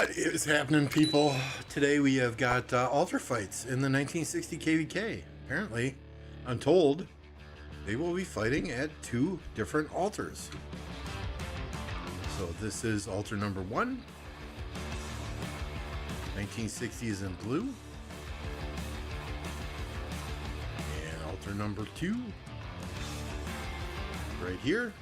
What is happening, people? Today we have got altar fights in the 1960 KVK. Apparently, I'm told they will be fighting at two different altars. So this is altar number 1. 1960 is in blue. And altar number 2, right here.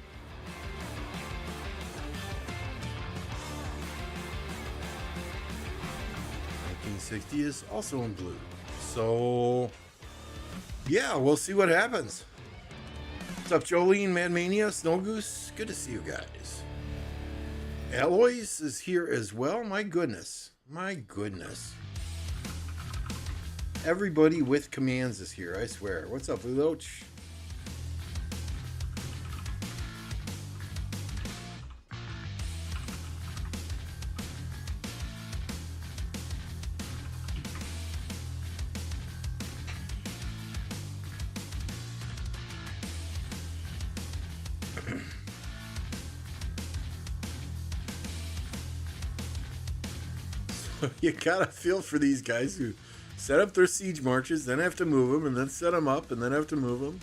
'60 is also in blue. So, yeah, we'll see what happens. What's up, Jolene, Mad Mania, Snow Goose? Good to see you guys. Aloys is here as well. My goodness. My goodness. Everybody with commands is here, I swear. What's up, Luloch? You gotta feel for these guys who set up their siege marches, then have to move them, and then set them up, and then have to move them.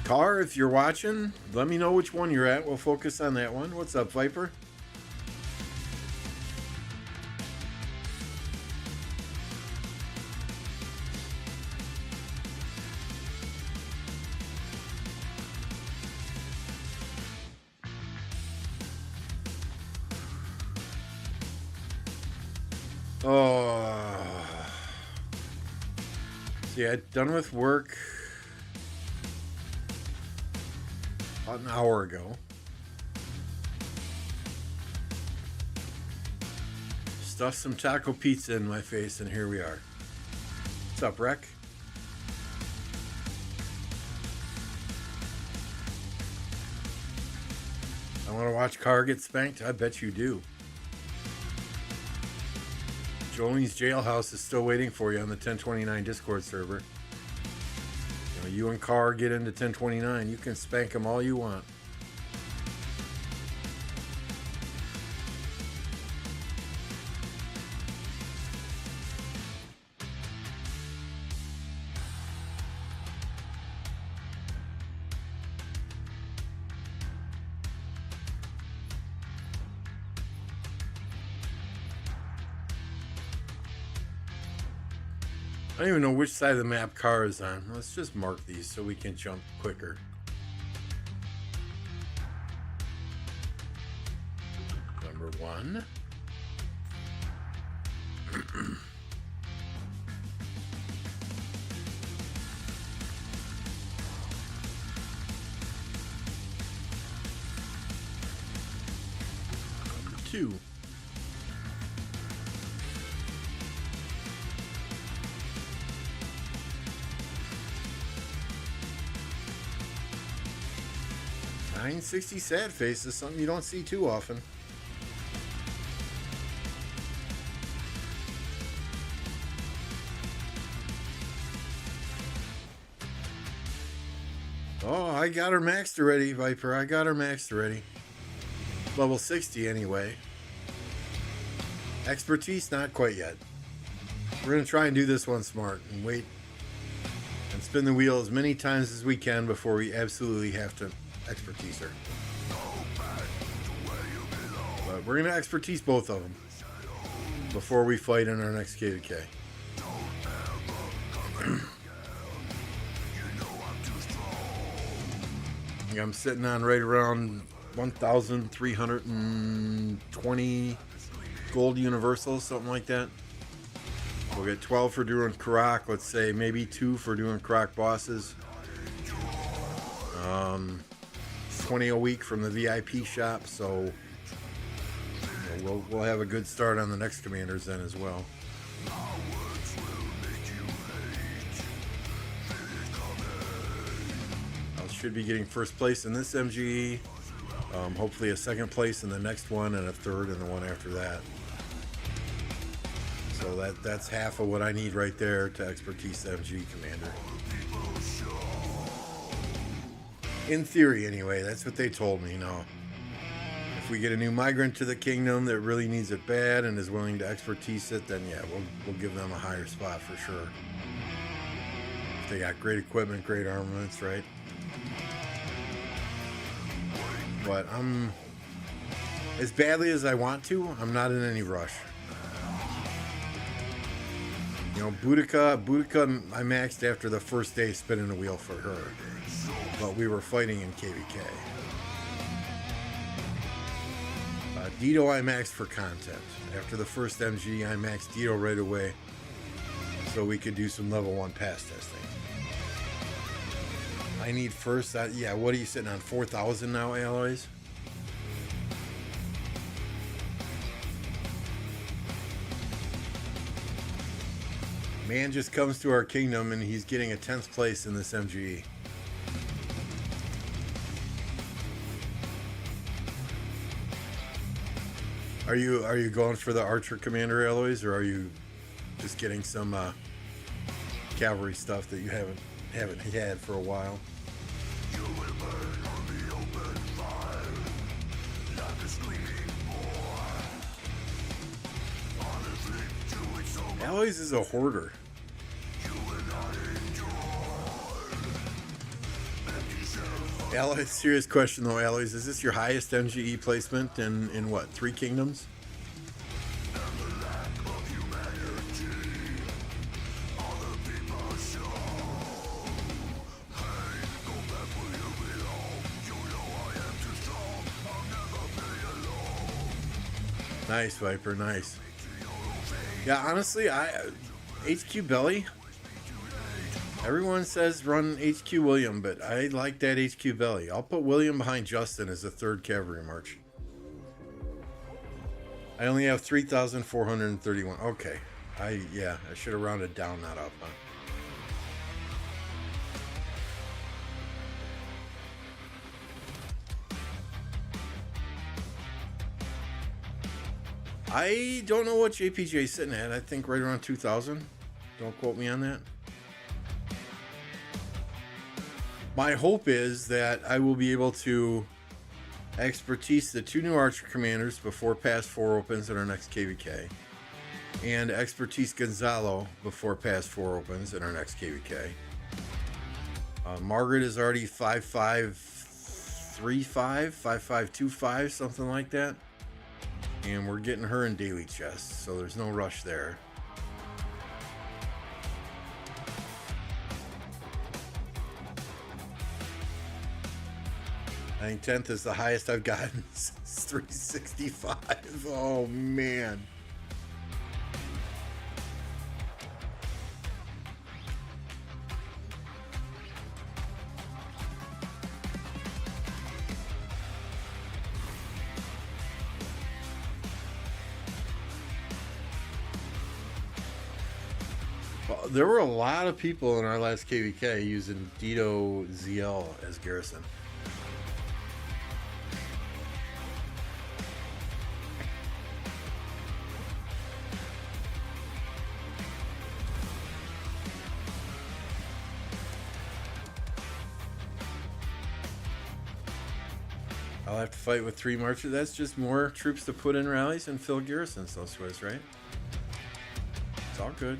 Car, if you're watching, let me know which one you're at. We'll focus on that one. What's up, Viper? Oh, see, I'm done with work about an hour ago. Stuffed some taco pizza in my face, and here we are. What's up, Rec? I want to watch Car get spanked? I bet you do. Jolene's Jailhouse is still waiting for you on the 1029 Discord server. You and Carr get into 1029. You can spank them all you want. I don't even know which side of the map Car is on. Let's just mark these so we can jump quicker. Number 1. Number 2. '60 sad face is something you don't see too often. Oh, I got her maxed already, Viper. I got her maxed already. Level 60 anyway. Expertise, not quite yet. We're going to try and do this one smart and wait and spin the wheel as many times as we can before we absolutely have to expertise her. But we're gonna expertise both of them before we fight in our next KVK. I'm sitting on right around 1,320 gold universals, something like that. We'll get 12 for doing Karak, let's say maybe 2 for doing Karak bosses. 20 a week from the VIP shop, so we'll have a good start on the next commanders then as well. I should be getting first place in this MGE, hopefully a second place in the next one, and a third in the one after that. So that's half of what I need right there to expertise the MG commander. In theory, anyway, that's what they told me. Now, if we get a new migrant to the kingdom that really needs it bad and is willing to expertise it, then yeah, we'll give them a higher spot for sure. If they got great equipment, great armaments, right? But I'm, as badly as I want to, I'm not in any rush. You know, Boudica, I maxed after the first day spinning the wheel for her. But we were fighting in KVK. Dito I maxed for content. After the first MG, I maxed Dito right away so we could do some level 1 pass testing. I need first, yeah, what are you sitting on, 4,000 now, Alloys? Man just comes to our kingdom and he's getting a 10th place in this MGE. Are you going for the Archer Commander Alloys, or are you just getting some cavalry stuff that you haven't had for a while? You will burn on the open fire, like a screaming boy. Alloys is a hoarder. Alloys, serious question though, Alloys, is this your highest MGE placement in what, 3 kingdoms? Nice, Viper, nice. Yeah, honestly, HQ Belly, everyone says run HQ William, but I like that HQ Belly. I'll put William behind Justin as a 3rd cavalry march. I only have 3,431. Okay. I should have rounded down, not up, huh? I don't know what JPJ is sitting at. I think right around 2,000. Don't quote me on that. My hope is that I will be able to expertise the 2 new Archer Commanders before Pass 4 opens at our next KVK. And expertise Gonzalo before Pass 4 opens at our next KVK. Margaret is already 5535, 5525, something like that. And we're getting her in daily chests, so there's no rush there. I think 10th is the highest I've gotten since 365. Oh, man. Well, there were a lot of people in our last KVK using Dito ZL as garrison. I'll have to fight with 3 marchers. That's just more troops to put in rallies and fill garrisons, those Swiss, right? It's all good.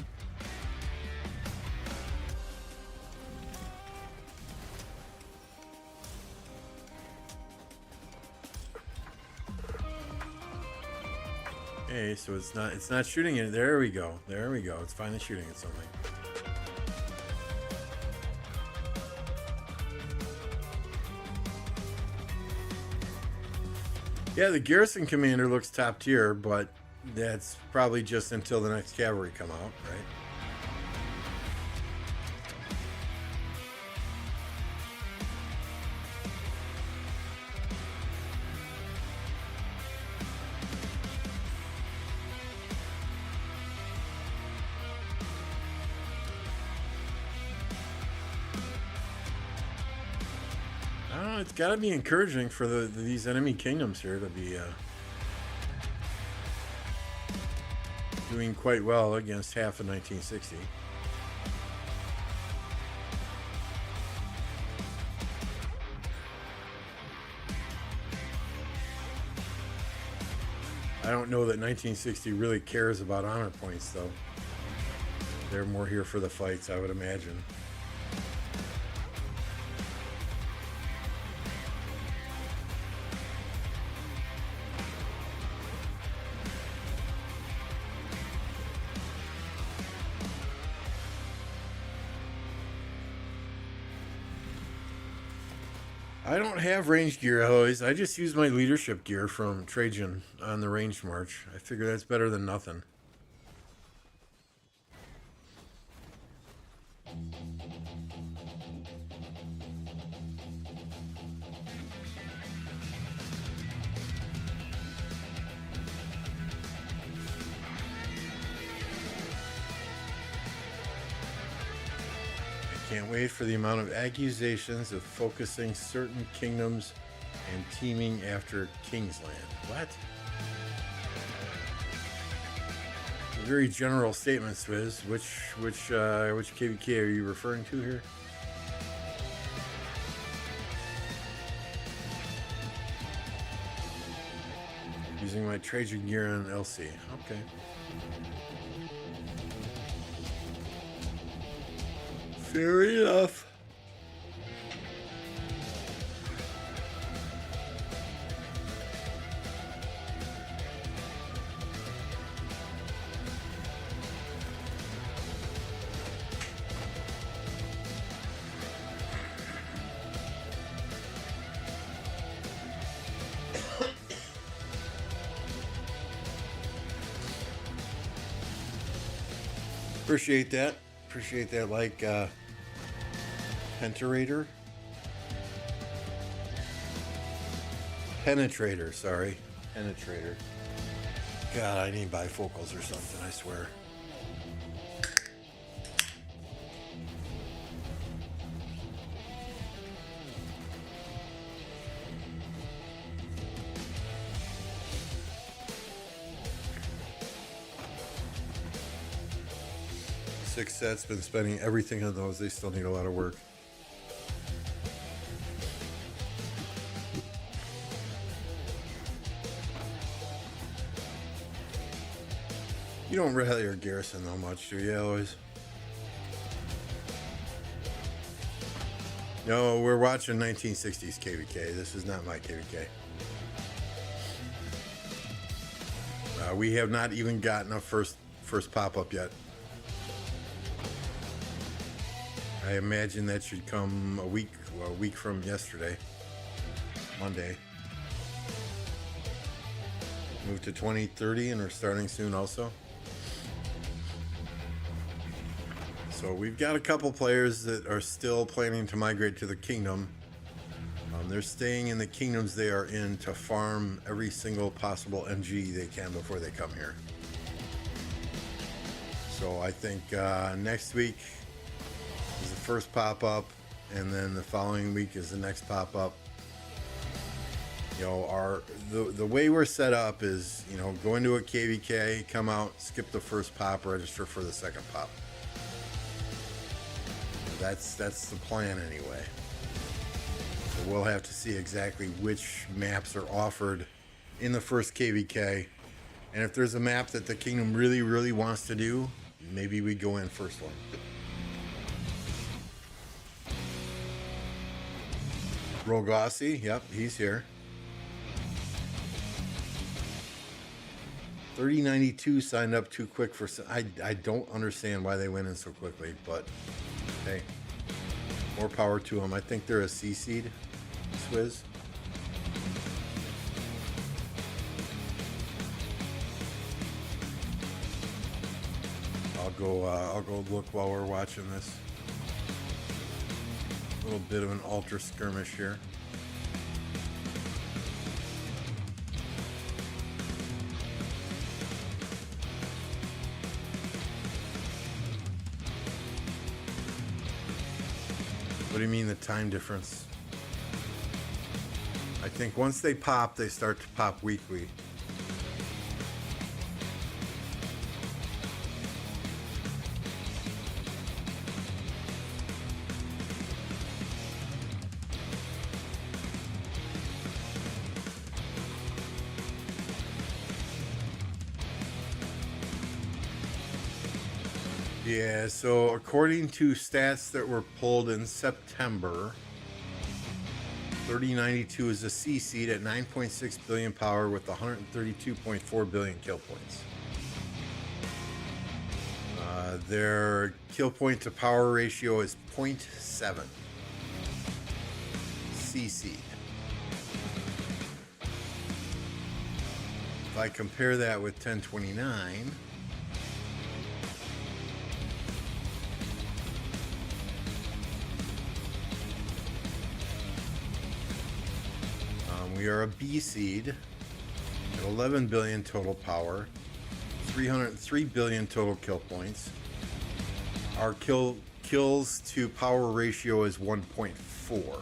Okay, so it's not shooting it. There we go. There we go. It's finally shooting at something. Yeah, the garrison commander looks top tier, but that's probably just until the next cavalry come out, right? It's got to be encouraging for these enemy kingdoms here to be doing quite well against half of 1960. I don't know that 1960 really cares about honor points, though. They're more here for the fights, I would imagine. I don't have range gear always. I just use my leadership gear from Trajan on the range march. I figure that's better than nothing. Can't wait for the amount of accusations of focusing certain kingdoms and teaming after Kingsland. What? A very general statement, Swizz. Which KVK are you referring to here? Using my Trajan gear on LC. Okay. Fair enough. Appreciate that. Appreciate that, like, Penterator? Penetrator, sorry. Penetrator. God, I need bifocals or something, I swear. Six sets, been spending everything on those. They still need a lot of work. You don't rally your garrison though much, do you, Eloise? No, we're watching 1960s KVK. This is not my KVK. We have not even gotten a first pop-up yet. I imagine that should come a week from yesterday, Monday. Move to 2030 and we're starting soon also. So we've got a couple players that are still planning to migrate to the kingdom. They're staying in the kingdoms they are in to farm every single possible MG they can before they come here. So I think next week is the first pop-up, and then the following week is the next pop-up. You know, the way we're set up is, you know, go into a KVK, come out, skip the first pop, register for the second pop. That's the plan anyway. So we'll have to see exactly which maps are offered in the first KVK, and if there's a map that the kingdom really, really wants to do, maybe we go in first one. Rogasi, yep, he's here. 3092 signed up too quick for. I don't understand why they went in so quickly, but hey, more power to them. I think they're a C seed, Swizz. I'll go look while we're watching this. A little bit of an ultra skirmish here. What do you mean the time difference? I think once they pop, they start to pop weekly. Yeah, so according to stats that were pulled in September, 3092 is a C seed at 9.6 billion power with 132.4 billion kill points. Their kill point to power ratio is 0.7. C seed. If I compare that with 1029, we are a B seed at 11 billion total power, 303 billion total kill points. Our kills to power ratio is 1.4.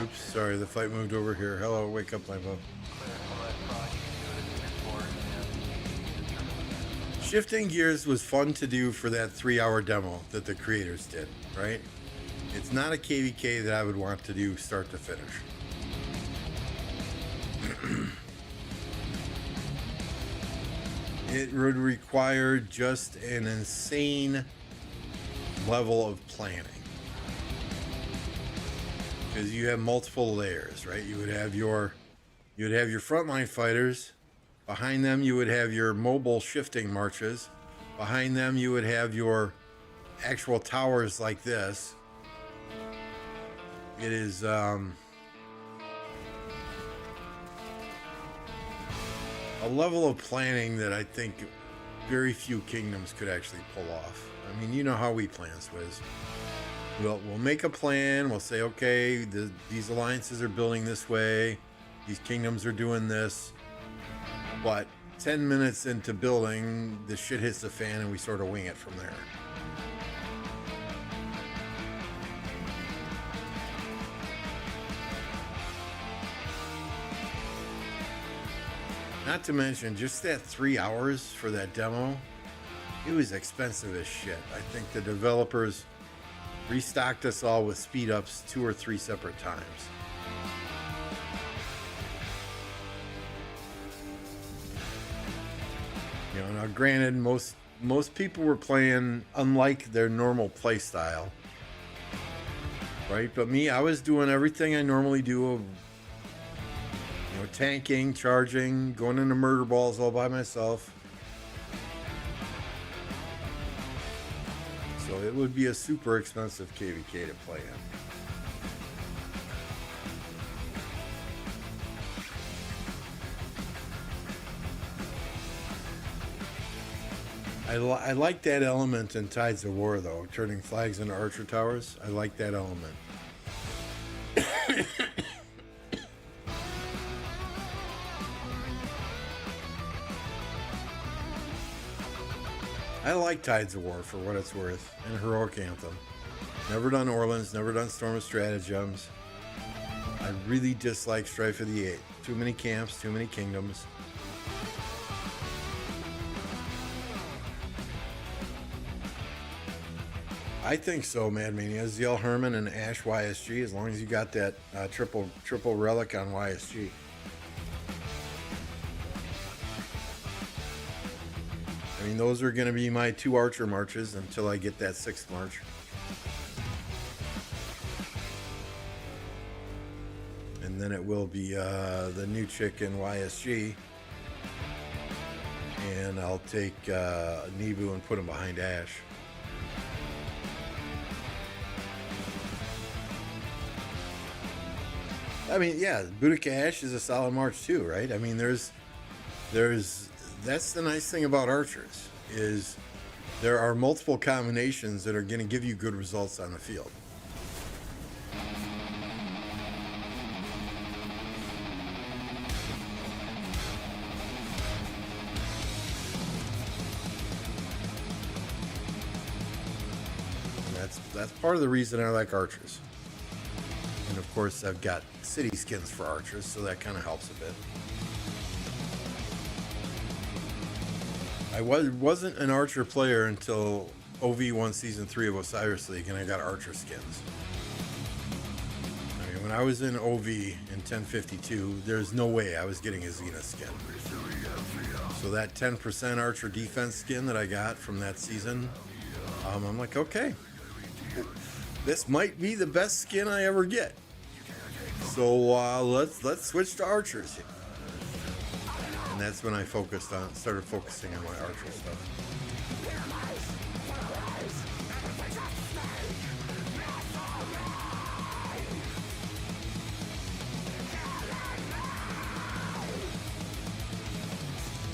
Oops, sorry, the fight moved over here. Hello, wake up, Lambo. Shifting gears was fun to do for that 3-hour demo that the creators did, right? It's not a KVK that I would want to do start to finish. It would require just an insane level of planning. Because you have multiple layers, right? You would have your frontline fighters. Behind them, you would have your mobile shifting marches. Behind them, you would have your actual towers like this. It is a level of planning that I think very few kingdoms could actually pull off. I mean, you know how we plan, Swizz. We'll make a plan. We'll say, okay, these alliances are building this way. These kingdoms are doing this. But 10 minutes into building, the shit hits the fan and we sort of wing it from there. Not to mention, just that 3 hours for that demo, it was expensive as shit. I think the developers restocked us all with speed ups 2 or 3 separate times. You know, now granted, most people were playing unlike their normal play style, right? But me, I was doing everything I normally do. You know, tanking, charging, going into murder balls all by myself. So it would be a super expensive KVK to play in. I like that element in Tides of War, though, turning flags into archer towers. I like that element. I like Tides of War for what it's worth, and Heroic Anthem. Never done Orleans, never done Storm of Stratagems. I really dislike Strife of the Eight. Too many camps, too many kingdoms. I think so, Mad Mania. ZL Herman and Ash YSG, as long as you got that triple relic on YSG. I mean, those are going to be my 2 archer marches until I get that 6th march. And then it will be the new chick in YSG. And I'll take Nebu and put him behind Ash. I mean, yeah, Boudica Ash is a solid march too, right? I mean, there's that's the nice thing about archers, is there are multiple combinations that are going to give you good results on the field. That's part of the reason I like archers. And of course, I've got city skins for archers, so that kind of helps a bit. I wasn't an archer player until OV won Season 3 of Osiris League, and I got archer skins. I mean, when I was in OV in 1052, there's no way I was getting a Zenith skin. So that 10% archer defense skin that I got from that season, I'm like, okay, this might be the best skin I ever get. So let's switch to archers. And that's when I started focusing on my archer stuff.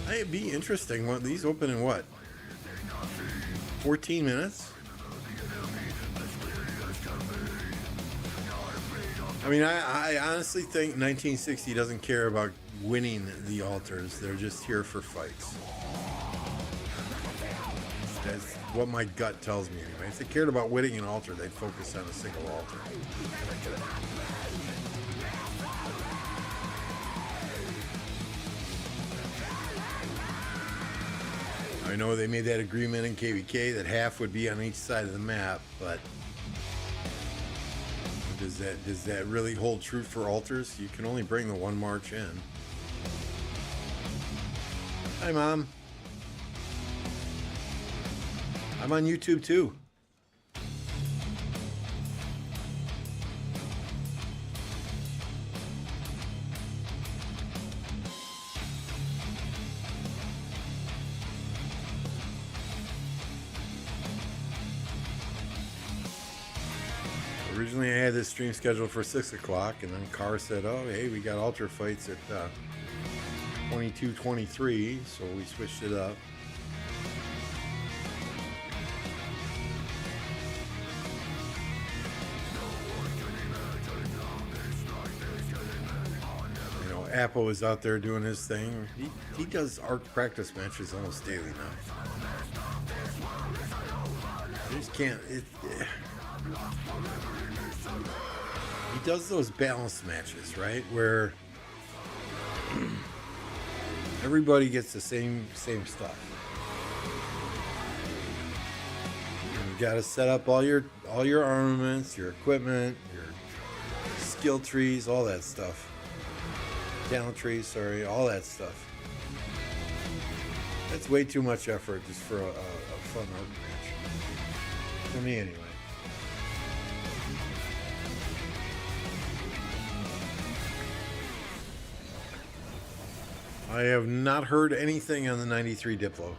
It'd be interesting. What these open in what? 14 minutes? I mean, I honestly think 1960 doesn't care about winning the altars. They're just here for fights. That's what my gut tells me anyway. If they cared about winning an altar, they'd focus on a single altar. I know they made that agreement in KVK that half would be on each side of the map, but does that really hold true for altars? You can only bring the one march in. Hi, Mom. I'm on YouTube too. Originally, I had this stream scheduled for 6 o'clock, and then Carr said, oh, hey, we got altar fights at 22:23, so we switched it up. You know, Apple is out there doing his thing. He does arc practice matches almost daily now. I just can't... He does those balanced matches, right? Where everybody gets the same stuff. You got to set up all your armaments, your equipment, your skill trees, all that stuff. Talent trees, sorry, all that stuff. That's way too much effort just for a fun arc match. For me, anyway. I have not heard anything on the 93 Diplo.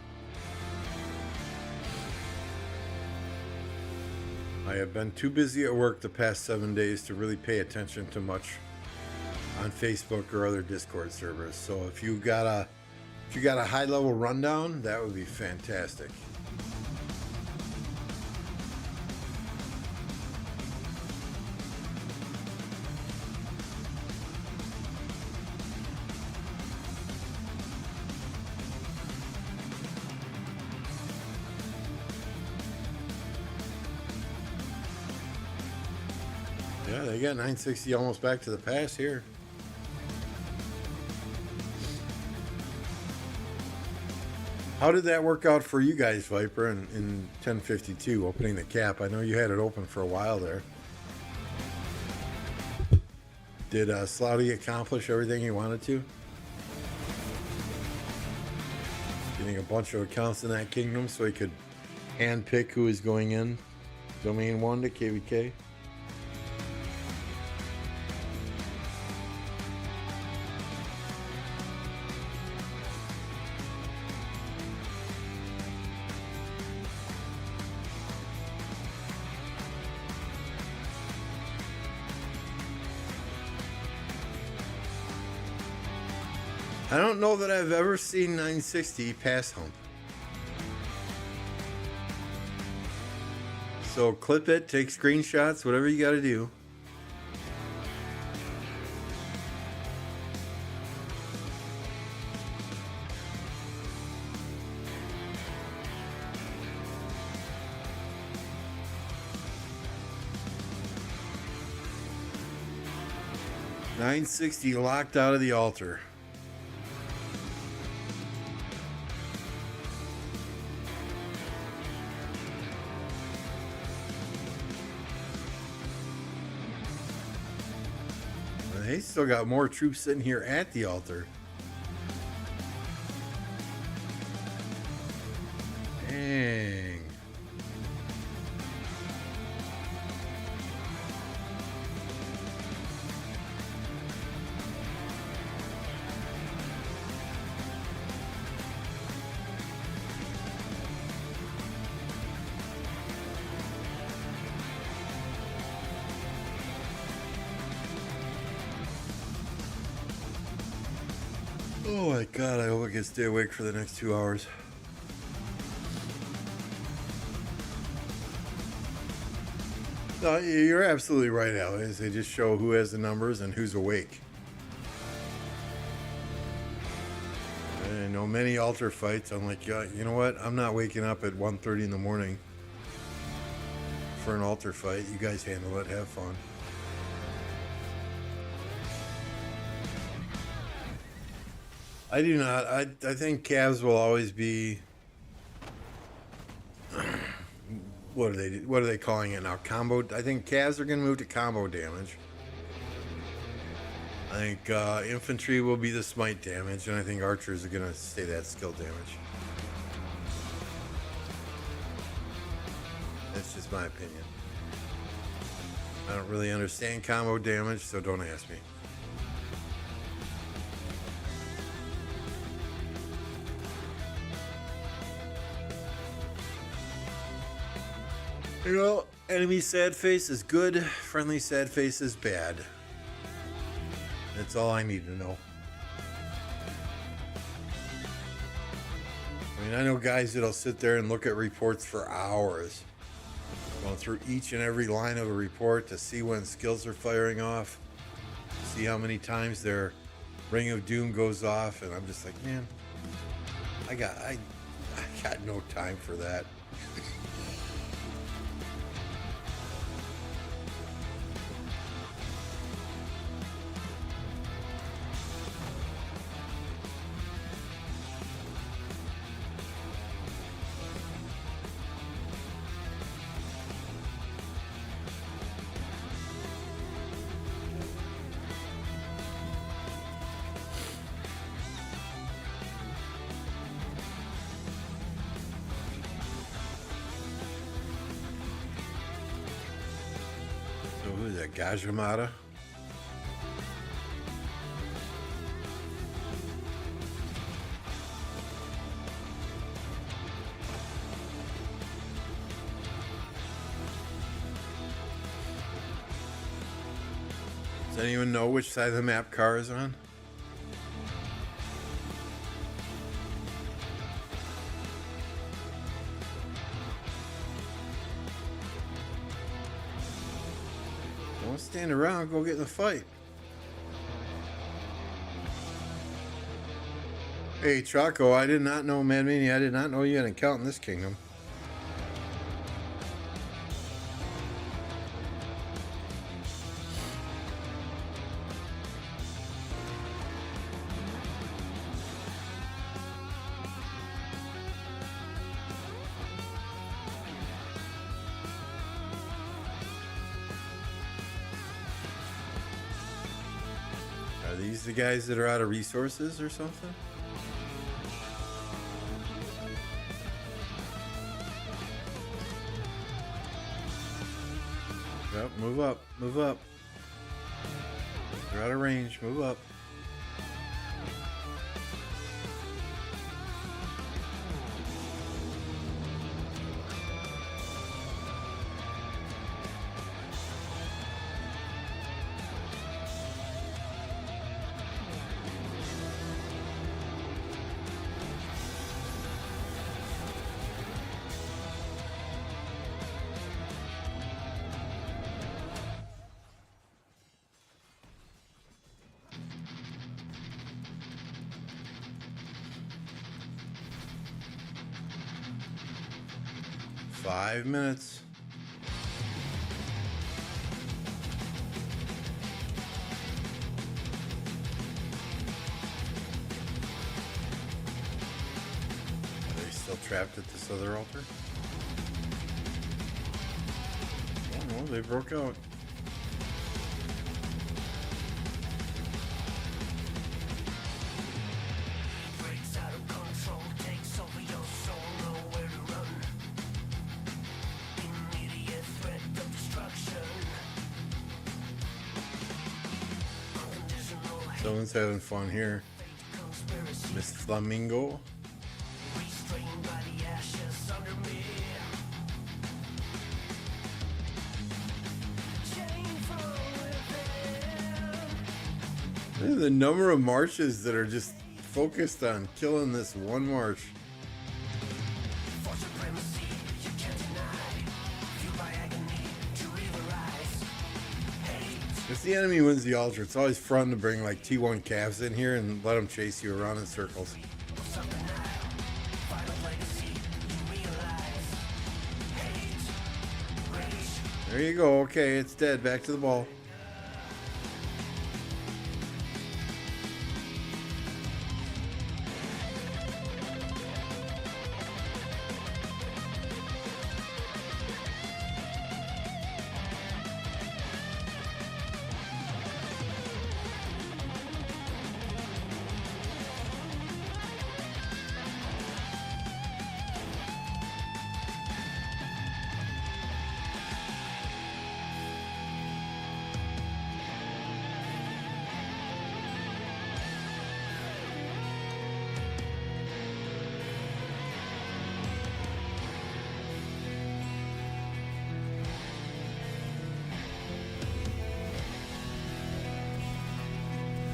I have been too busy at work the past 7 days to really pay attention to much on Facebook or other Discord servers. So if you got a high level rundown, that would be fantastic. Yeah, they got 960 almost back to the pass here. How did that work out for you guys, Viper, in 1052, opening the cap? I know you had it open for a while there. Did Slouty accomplish everything he wanted to? Getting a bunch of accounts in that kingdom so he could handpick who is going in Domain 1 to KVK? I don't know that I've ever seen 960 pass hump. So clip it, take screenshots, whatever you got to do. 960 locked out of the altar. They still got more troops sitting here at the altar. Dang. Oh my God, I hope I can stay awake for the next 2 hours. No, you're absolutely right, Alex. They just show who has the numbers and who's awake. I know many altar fights. I'm like, yeah, you know what? I'm not waking up at 1:30 in the morning for an altar fight. You guys handle it. Have fun. I do not. I think Cavs will always be. What are they calling it now? Combo. I think Cavs are going to move to combo damage. I think infantry will be the smite damage, and I think archers are going to stay that skill damage. That's just my opinion. I don't really understand combo damage, so don't ask me. You know, enemy sad face is good, friendly sad face is bad. That's all I need to know. I mean, I know guys that'll sit there and look at reports for hours, going through each and every line of a report to see when skills are firing off, see how many times their Ring of Doom goes off, and I'm just like, man, I got no time for that. Who is that? Gajamata? Does anyone know which side of the map Car is on? Don't stand around, go get in the fight. Hey Chaco, I did not know, Mad Mania, I did not know you had an account in this kingdom. Are these the guys that are out of resources or something? Yep, move up, move up. They're out of range, move up. Five minutes. still trapped at this other altar? Oh no, they broke out. Someone's having fun here. Miss Flamingo. Look at the number of marches that are just focused on killing this one march. If the enemy wins the altar, it's always fun to bring like T1 calves in here and let them chase you around in circles. There you go. Okay, it's dead. Back to the ball.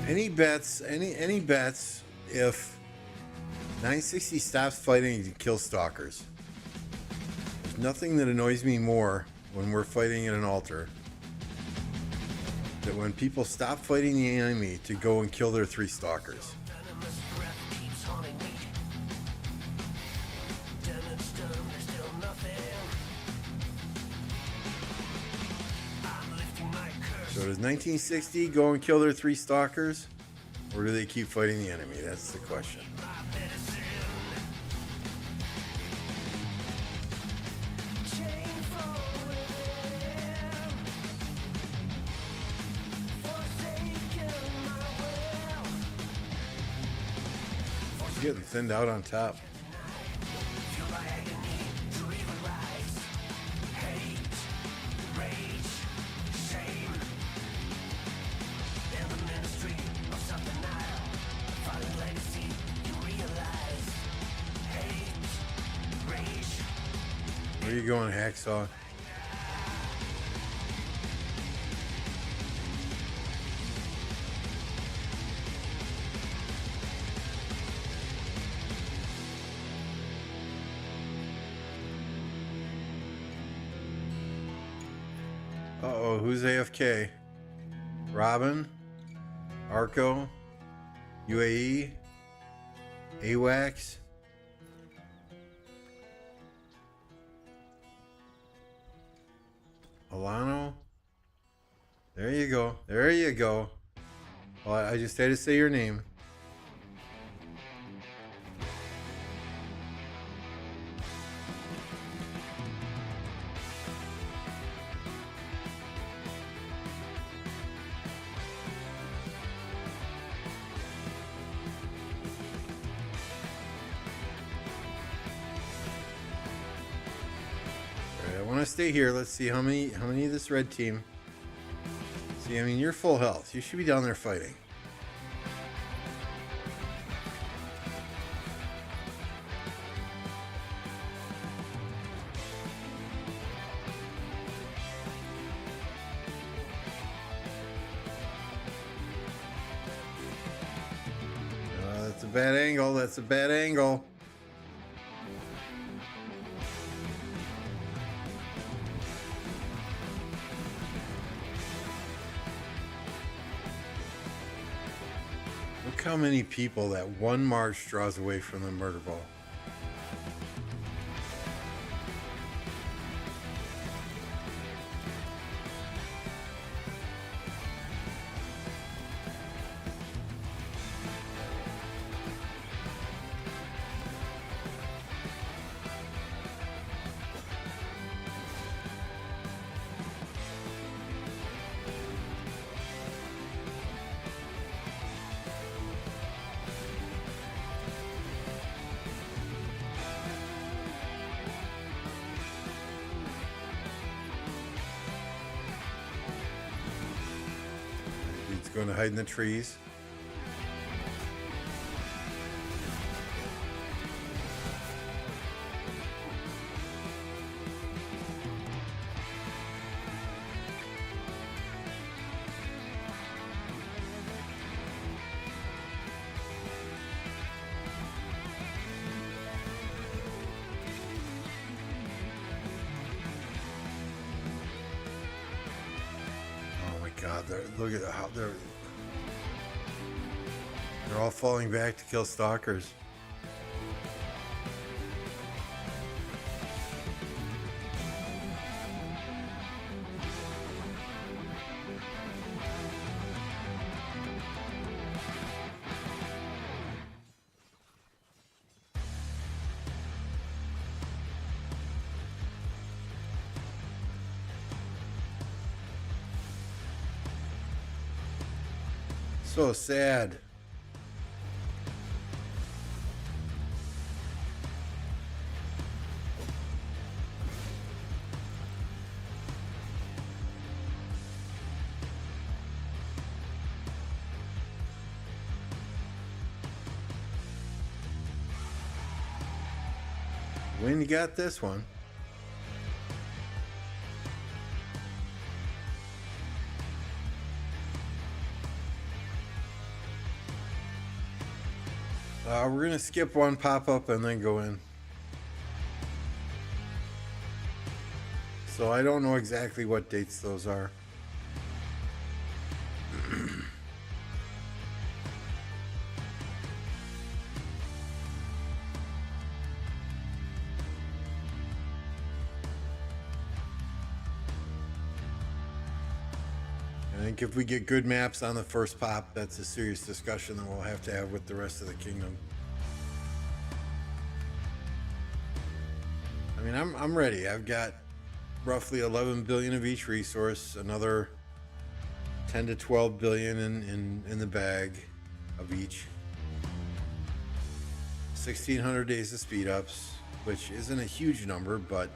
Any bets? Any bets if 960 stops fighting to kill stalkers? There's nothing that annoys me more when we're fighting in an altar than when people stop fighting the enemy to go and kill their 3 stalkers. So does 1960 go and kill their 3 stalkers, or do they keep fighting the enemy? That's the question. Getting thinned out on top. Where are you going, Hacksaw? Uh-oh, who's AFK? Robin? Arco? UAE? AWACS? Alano? There you go. There you go. Well, I just had to say your name. I want to stay here. Let's see how many of this red team. See, I mean, you're full health. You should be down there fighting. That's a bad angle. That's a bad angle. Look how many people that one march draws away from the murder ball. going to hide in the trees. God, look at how they're all falling back to kill stalkers. So sad. When you got this one. We're going to skip one pop-up and then go in. So I don't know exactly what dates those are. I think if we get good maps on the first pop, that's a serious discussion that we'll have to have with the rest of the kingdom. I mean, I'm ready. I've got roughly 11 billion of each resource, another 10 to 12 billion in the bag of each. 1,600 days of speed ups, which isn't a huge number, but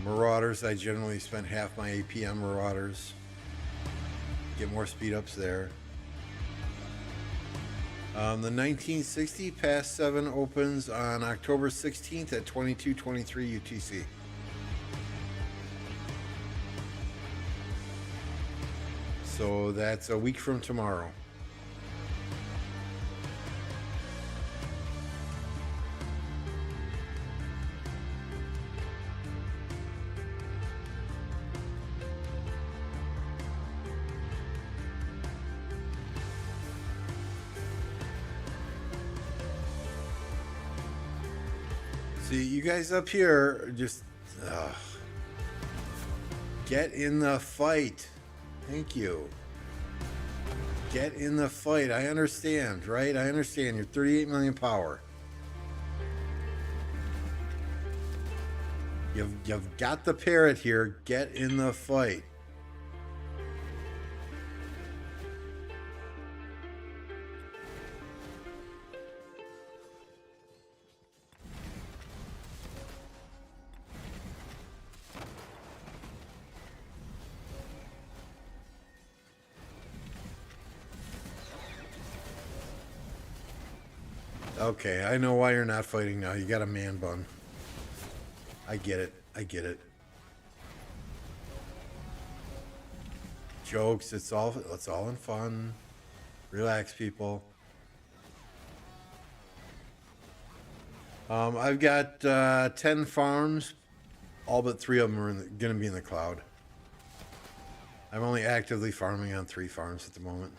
Marauders, I generally spend half my AP on Marauders. Get more speed ups there. The 1960 Pass 7 opens on October 16th at 22:23 UTC. So that's a week from tomorrow. See, you guys up here just get in the fight. Thank you. Get in the fight. I understand, right? I understand. You're 38 million power. You've got the parrot here. Get in the fight. Okay, I know why you're not fighting now. You got a man bun. I get it. I get it. Jokes. It's all in fun. Relax, people. I've got 10 farms. All but 3 of them are going to be in the cloud. I'm only actively farming on 3 farms at the moment.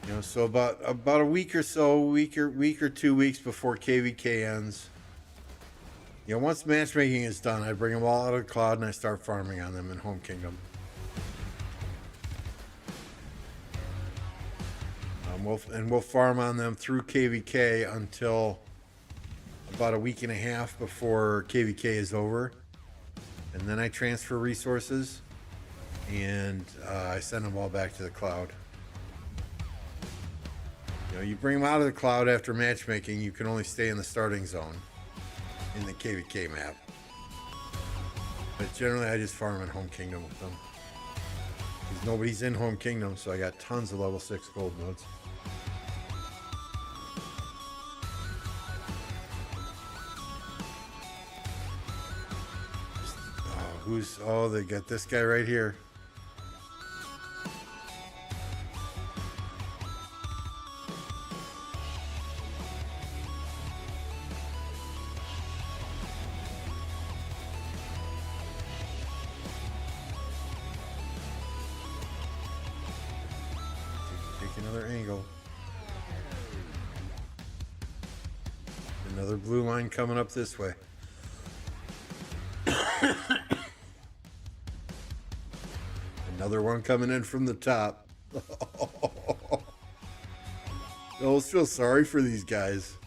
You know, so about a week or so, week or 2 weeks before KVK ends. You know, once matchmaking is done, I bring them all out of the cloud and I start farming on them in Home Kingdom. We'll farm on them through KVK until about a week and a half before KVK is over, and then I transfer resources and I send them all back to the cloud. You know, you bring them out of the cloud after matchmaking, you can only stay in the starting zone in the KVK map. But generally, I just farm in Home Kingdom with them. Because nobody's in Home Kingdom, so I got tons of level 6 gold nodes. Oh, they got this guy right here. Take another angle. Another blue line coming up this way. Another one coming in from the top. I almost feel sorry for these guys.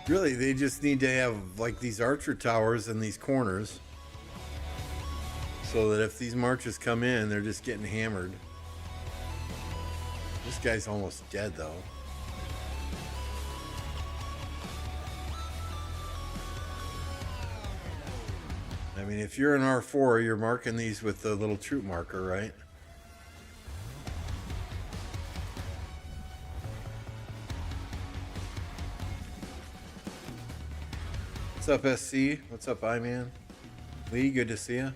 Really, they just need to have like these archer towers in these corners so that if these marches come in, they're just getting hammered. This guy's almost dead though. I mean, if you're an R4, you're marking these with the little troop marker, right? What's up, SC? What's up, I-Man? Lee, good to see you.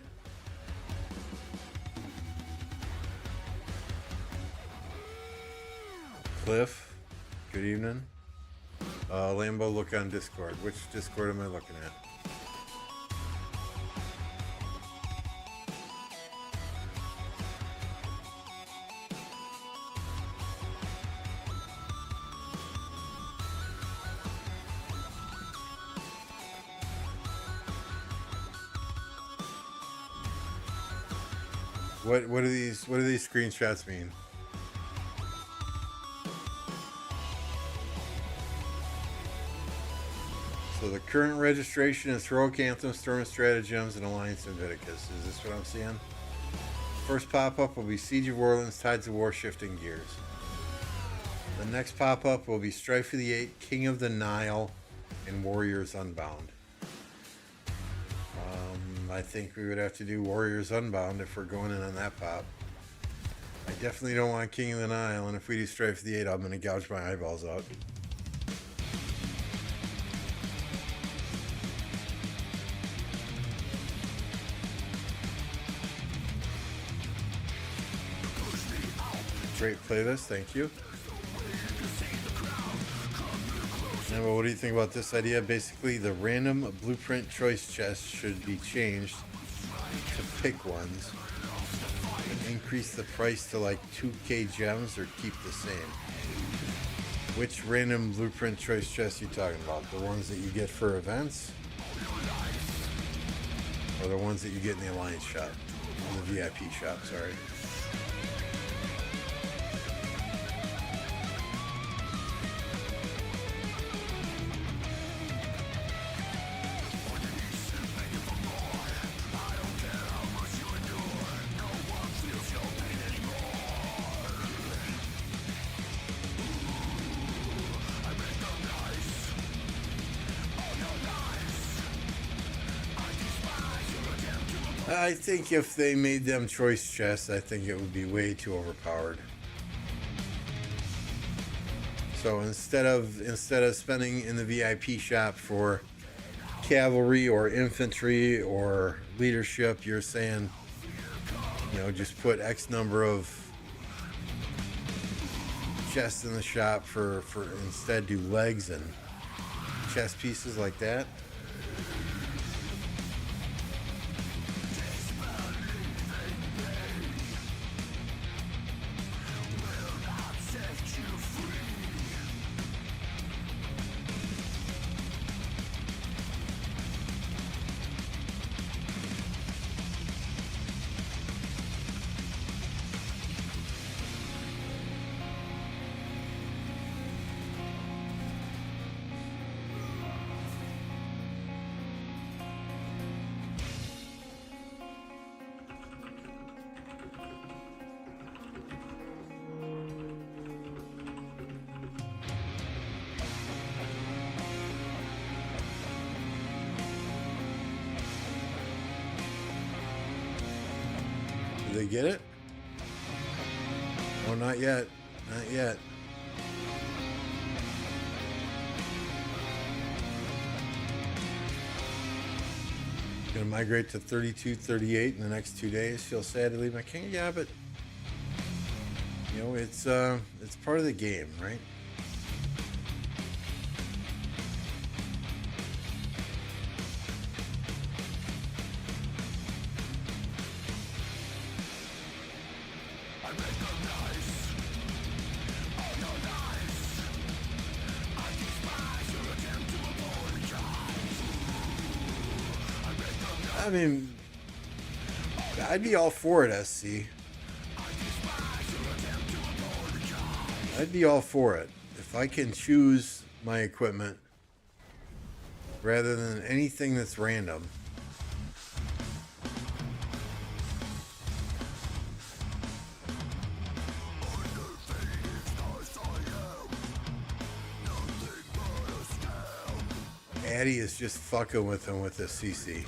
Cliff, good evening. Lambo, look on Discord. Which Discord am I looking at? What do these screenshots mean? So the current registration is Heroic Anthem, Storm and Stratagems, and Alliance Invictus. Is this what I'm seeing? First pop-up will be Siege of Orleans, Tides of War, Shifting Gears. The next pop-up will be Strife of the Eight, King of the Nile, and Warriors Unbound. I think we would have to do Warriors Unbound if we're going in on that pop. I definitely don't want King of the Nile, and if we do Strife of the Eight, I'm going to gouge my eyeballs out. Great playlist, thank you. And well, what do you think about this idea? Basically, the random blueprint choice chest should be changed to pick ones and increase the price to like 2k gems or keep the same. Which random blueprint choice chest are you talking about? The ones that you get for events? Or the ones that you get in the Alliance shop? In the VIP shop, sorry. I think if they made them choice chests, I think it would be way too overpowered. So instead of spending in the VIP shop for cavalry or infantry or leadership, you're saying, you know, just put X number of chests in the shop for instead do legs and chest pieces like that. they get it? Oh, not yet. Not yet. Gonna migrate to 32, 38 in the next 2 days. Feel sad to leave my king. Yeah, but you know, it's part of the game, right? I mean, I'd be all for it, SC. I'd be all for it. If I can choose my equipment rather than anything that's random. Addy is just fucking with him with this CC.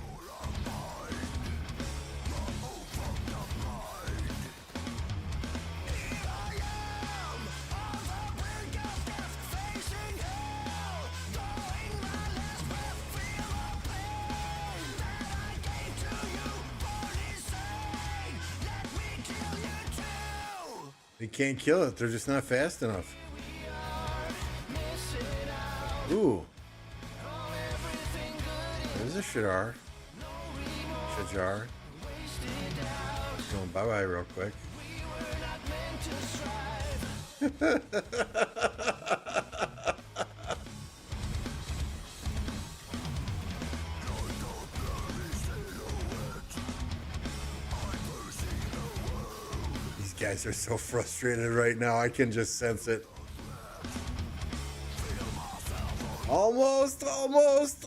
They can't kill it. They're just not fast enough. Ooh. There's a Shadar. Shajar. Going bye-bye real quick. These guys are so frustrated right now. I can just sense it. Almost, almost.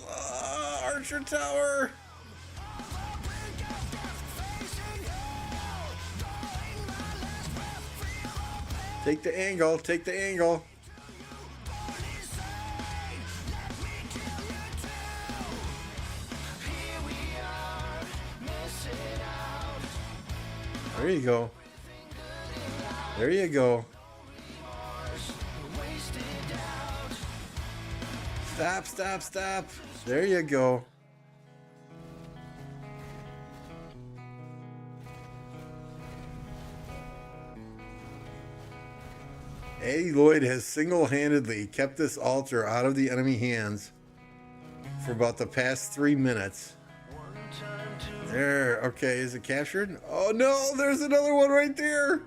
Archer Tower. Take the angle, take the angle. There you go. There you go. Stop, stop, stop. There you go. Eddie Lloyd has single-handedly kept this altar out of the enemy hands for about the past 3 minutes. There, okay, is it captured? Oh no, there's another one right there.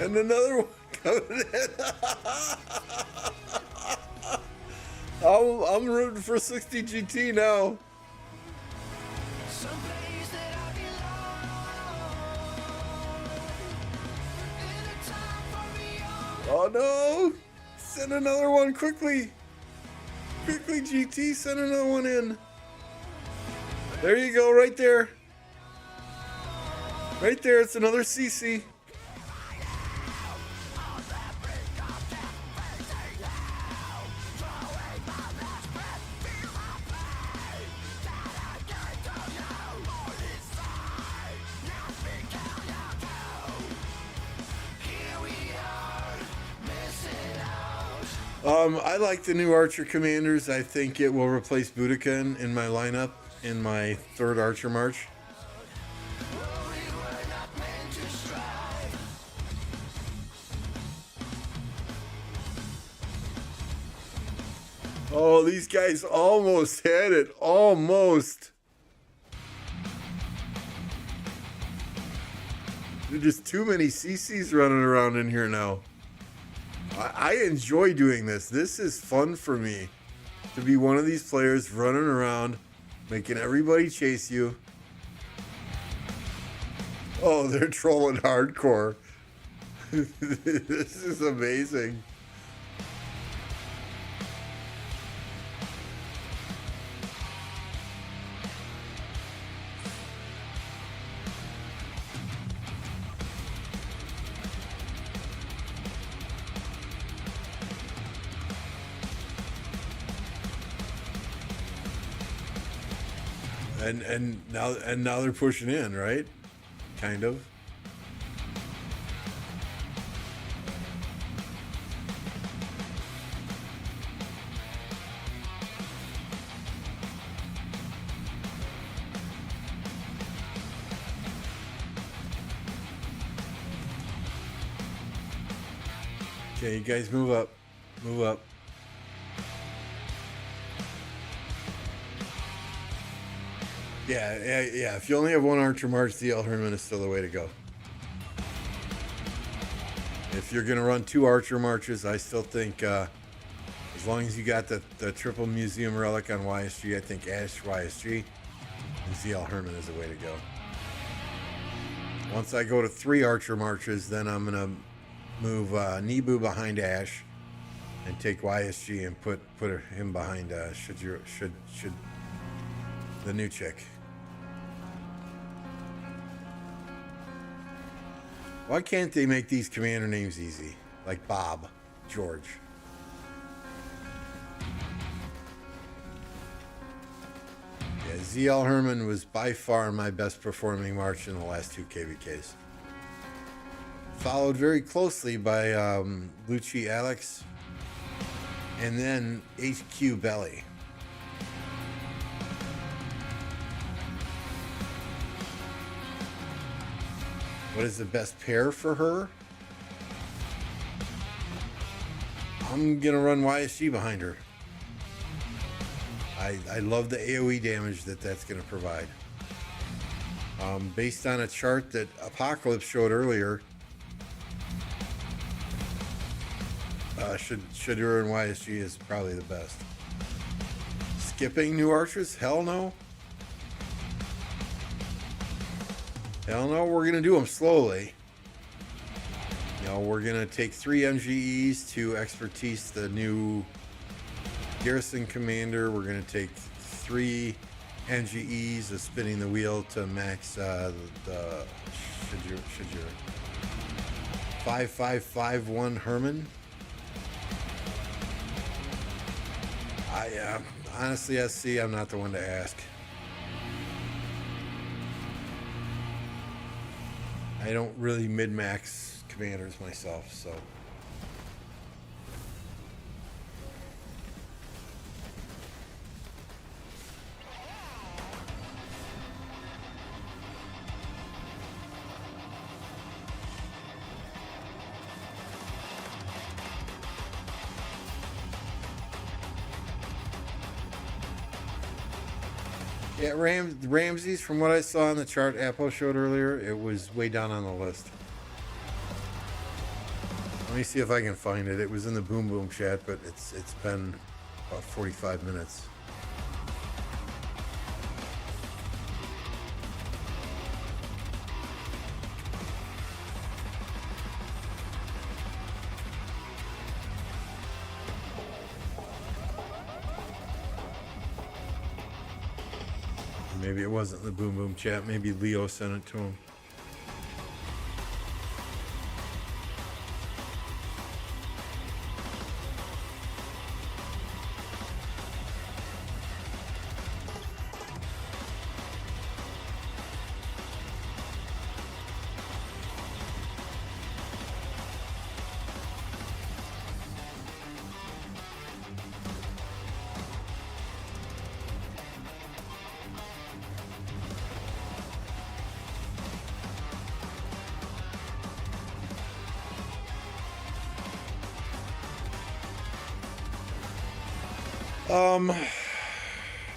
And another one coming in. I'm rooting for 60 GT now. Oh no! Send another one quickly. Quickly, GT, send another one in. There you go, right there. Right there, it's another CC. I like the new Archer Commanders. I think it will replace Budokan in my lineup in my third Archer March. Oh, these guys almost had it. Almost. There's just too many CCs running around in here now. I enjoy doing this. This is fun for me to be one of these players running around, making everybody chase you. Oh, they're trolling hardcore. This is amazing. and now they're pushing in, right? Kind of. Okay, you guys move up. Move up. Yeah. If you only have one archer march, the al-Herman is still the way to go. If you're going to run 2 archer marches, I still think as long as you got the triple museum relic on YSG, I think Ash YSG and the al-Herman is the way to go. Once I go to 3 archer marches, then I'm going to move Nebu behind Ash and take YSG and put him behind should the new chick. Why can't they make these commander names easy? Like Bob, George. Yeah, al-Herman was by far my best performing march in the last 2 KVKs. Followed very closely by Lucci Alex and then HQ Belly. What is the best pair for her? I'm gonna run YSG behind her. I love the AoE damage that's gonna provide. Based on a chart that Apocalypse showed earlier, Shadur and YSG is probably the best. Skipping new archers? Hell no. Hell no, we're going to do them slowly. We're going to take 3 MGEs to expertise the new garrison commander. We're going to take 3 MGEs of spinning the wheel to max the Shadur 5551 Herman. Honestly, SC, I'm not the one to ask. I don't really mid-max commanders myself, so. Yeah, Ramses, from what I saw on the chart Apo showed earlier, it was way down on the list. Let me see if I can find it. It was in the Boom Boom chat, but it's been about 45 minutes. Maybe it wasn't the Boom Boom chat. Maybe Leo sent it to him.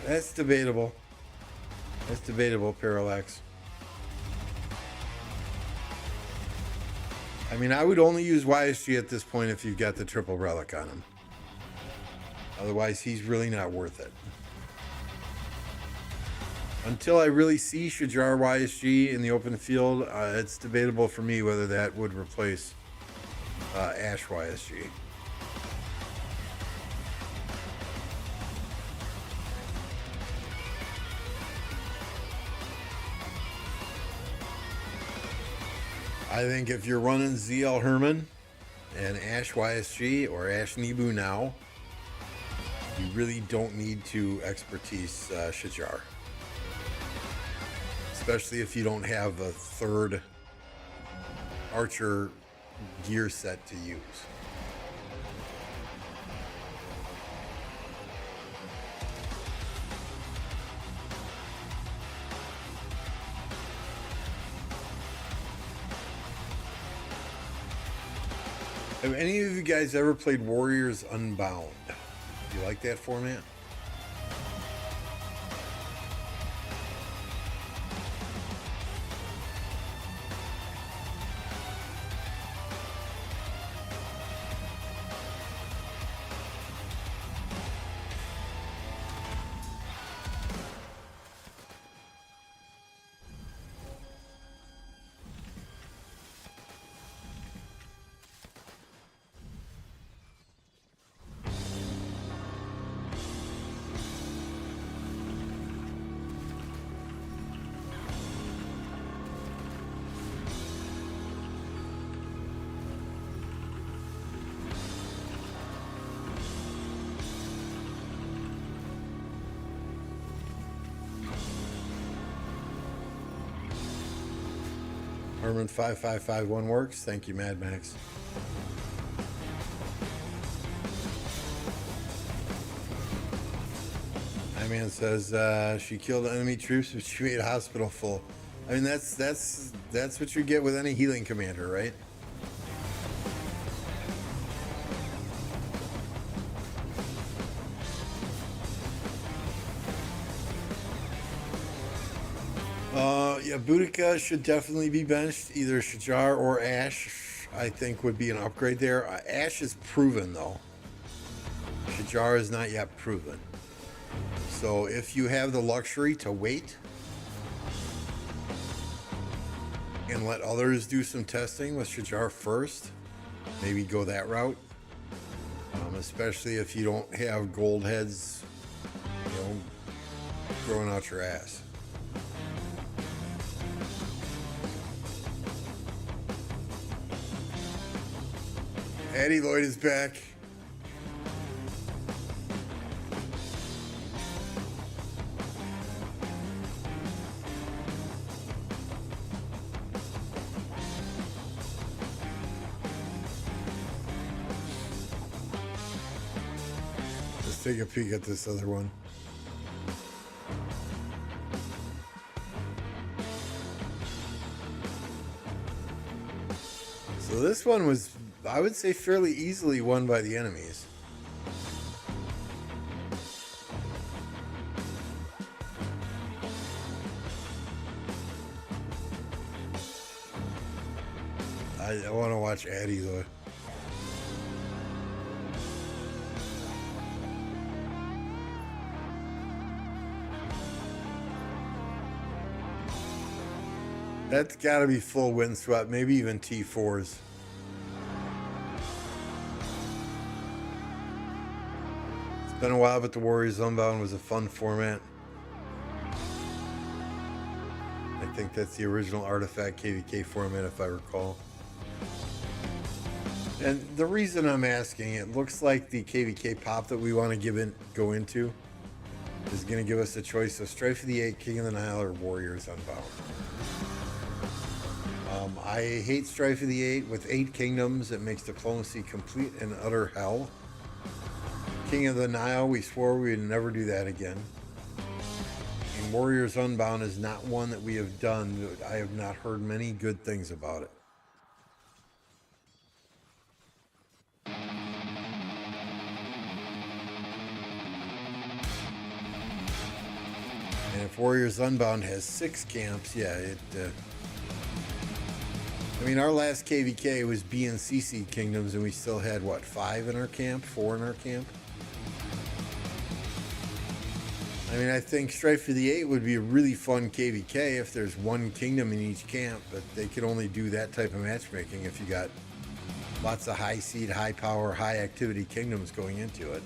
That's debatable. That's debatable, Parallax. I mean, I would only use YSG at this point if you've got the triple relic on him. Otherwise, he's really not worth it. Until I really see Shajar YSG in the open field, it's debatable for me whether that would replace Ash YSG. I think if you're running ZL Herman and Ash YSG or Ash Nebu now, you really don't need to expertise Shajar. especially if you don't have a third archer gear set to use. Have any of you guys ever played Warriors Unbound? Do you like that format? Herman 5551 works. Thank you, Mad Max. My man says she killed enemy troops, but she made a hospital full. I mean, that's what you get with any healing commander, right? Yeah, Boudica should definitely be benched. Either Shajar or Ash, I think, would be an upgrade there. Ash is proven, though. Shajar is not yet proven. So if you have the luxury to wait and let others do some testing with Shajar first, maybe go that route. Especially if you don't have gold heads, growing out your ass. Eddie Lloyd is back. Let's take a peek at this other one. So this one was, I would say, fairly easily won by the enemies. I want to watch Addy though. That's got to be full windswept, maybe even T4s. It's been a while, but the Warriors Unbound was a fun format. I think that's the original Artifact KVK format, if I recall. And the reason I'm asking, it looks like the KVK pop that we want to go into is going to give us a choice of Strife of the Eight, King of the Nile, or Warriors Unbound. I hate Strife of the Eight. With 8 kingdoms, it makes diplomacy complete and utter hell. King of the Nile, we swore we would never do that again. And Warriors Unbound is not one that we have done. I have not heard many good things about it. And if Warriors Unbound has 6 camps, yeah, I mean, our last KVK was B and CC kingdoms, and we still had, what, 5 in our camp? 4 in our camp? I mean, I think Strife for the 8 would be a really fun KVK if there's 1 kingdom in each camp, but they could only do that type of matchmaking if you got lots of high seed, high power, high activity kingdoms going into it.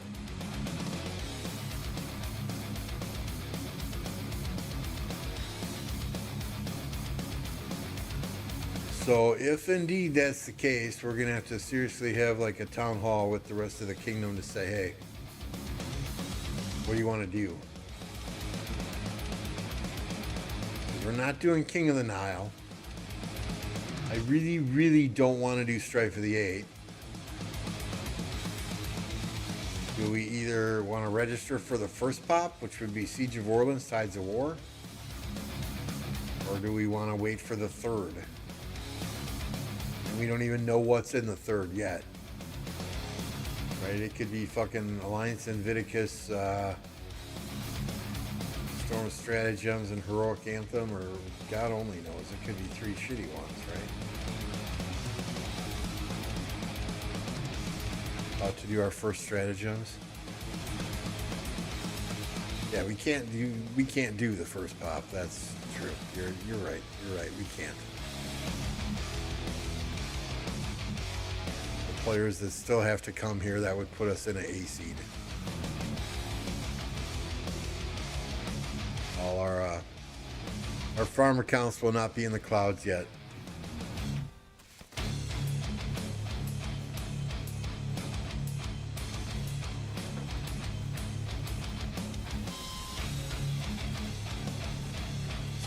So if indeed that's the case, we're going to have to seriously have like a town hall with the rest of the kingdom to say, hey, what do you want to do? We're not doing King of the Nile. I really, really don't want to do Strife of the Eight. Do we either want to register for the first pop, which would be Siege of Orleans, Tides of War? Or do we want to wait for the third? And we don't even know what's in the third yet. Right? It could be fucking Alliance Invictus, Storm of Stratagems and Heroic Anthem, or God only knows. It could be three shitty ones, right? About to do our first stratagems. Yeah, we can't do the first pop. That's true. You're right. You're right. We can't. The players that still have to come here, that would put us in an A seed. All our farmer counts will not be in the clouds yet.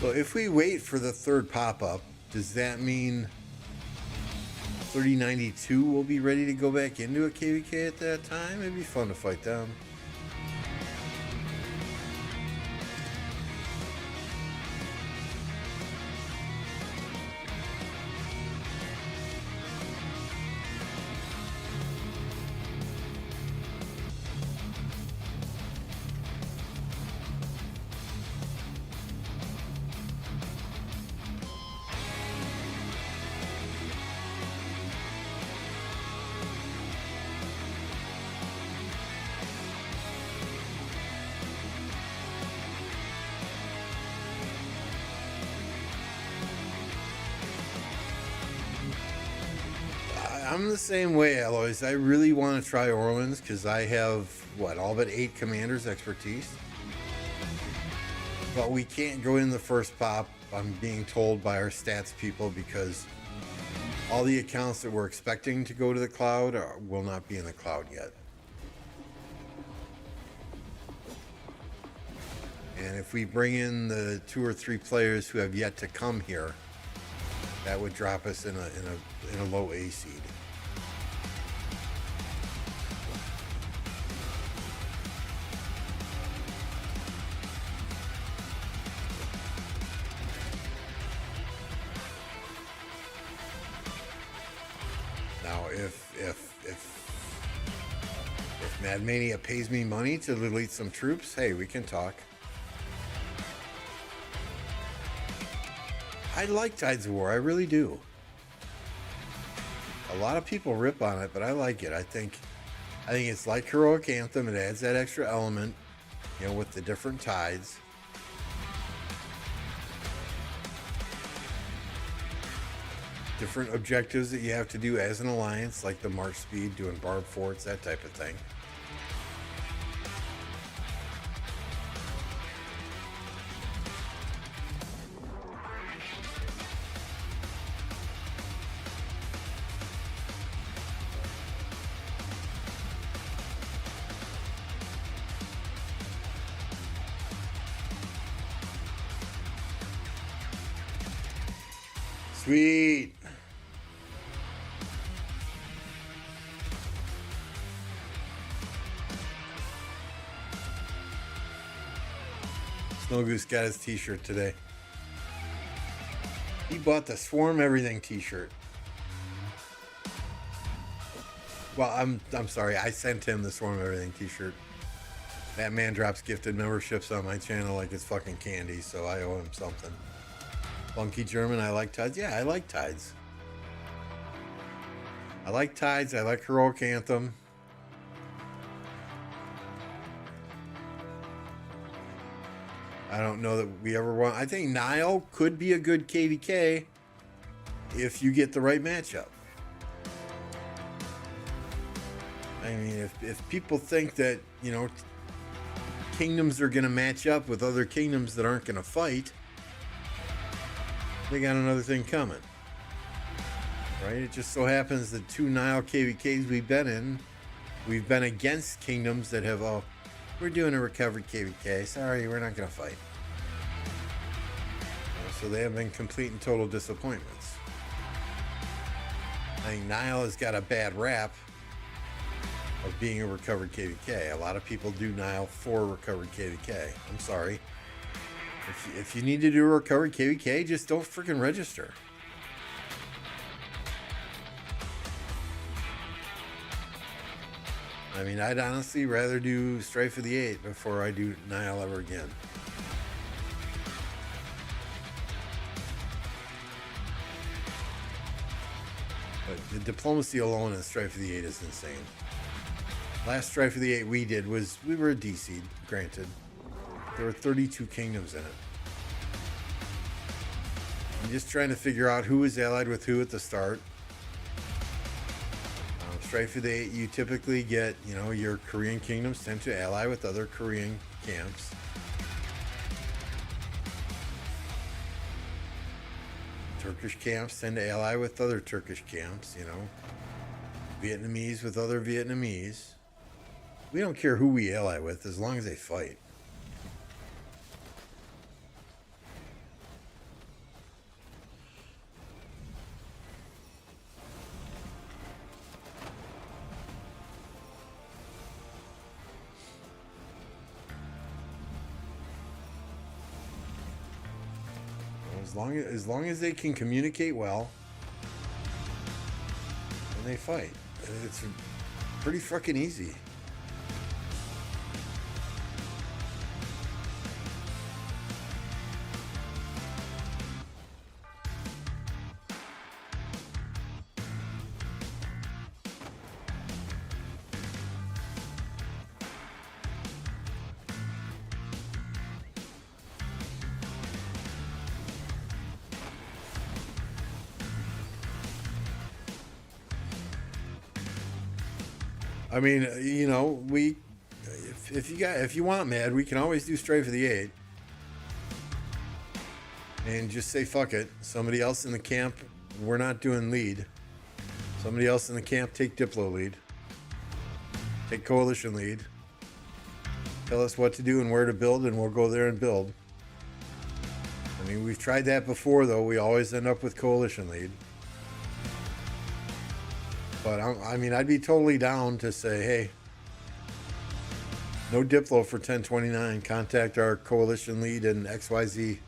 So if we wait for the third pop-up, does that mean 3092 will be ready to go back into a KVK at that time? It'd be fun to fight them. I'm the same way, Alois. I really want to try Orleans because I have, all but 8 commanders expertise. But we can't go in the first pop, I'm being told by our stats people, because all the accounts that we're expecting to go to the cloud will not be in the cloud yet. And if we bring in the 2 or 3 players who have yet to come here, that would drop us in a low A seed. Now, if Mad Mania pays me money to delete some troops, hey, we can talk. I like Tides of War, I really do. A lot of people rip on it, but I like it. I think it's like Heroic Anthem. It adds that extra element, with the different tides. Different objectives that you have to do as an alliance, like the march speed, doing barbed forts, that type of thing. Sweet. Snow Goose got his t-shirt today. He bought the Swarm Everything t-shirt. Well, I'm sorry. I sent him the Swarm Everything t-shirt. That man drops gifted memberships on my channel like it's fucking candy, so I owe him something. Funky German, I like Tides. Yeah, I like Tides. I like Tides. I like Heroic Anthem. I don't know that we ever want. I think Nile could be a good KVK if you get the right matchup. I mean, if people think that, kingdoms are going to match up with other kingdoms that aren't going to fight, they got another thing coming. Right? It just so happens that 2 Nile KVKs we've been against kingdoms that have, we're doing a recovered KVK. Sorry, we're not going to fight. So they have been complete and total disappointments. I think Nile has got a bad rap of being a recovered KVK. A lot of people do Nile for recovered KVK. I'm sorry. If you need to do a recovered KVK, just don't freaking register. I mean, I'd honestly rather do Strife of the 8 before I do Nile ever again. But the diplomacy alone in Strife of the 8 is insane. Last Strife of the 8 we did was, we were a D-seed, granted. There were 32 kingdoms in it. I'm just trying to figure out who was allied with who at the start. Strife of the 8, you typically get, your Korean kingdoms tend to ally with other Korean camps. Turkish camps tend to ally with other Turkish camps, Vietnamese with other Vietnamese. We don't care who we ally with as long as they fight. As long as they can communicate well, and they fight. It's pretty fucking easy. I mean, if you want mad, we can always do Strife of the 8. And just say fuck it. Somebody else in the camp, we're not doing lead. Somebody else in the camp take Diplo lead. Take coalition lead. Tell us what to do and where to build, and we'll go there and build. I mean, we've tried that before, though. We always end up with coalition lead. But I'd be totally down to say, hey, no Diplo for 1029. Contact our coalition lead and XYZ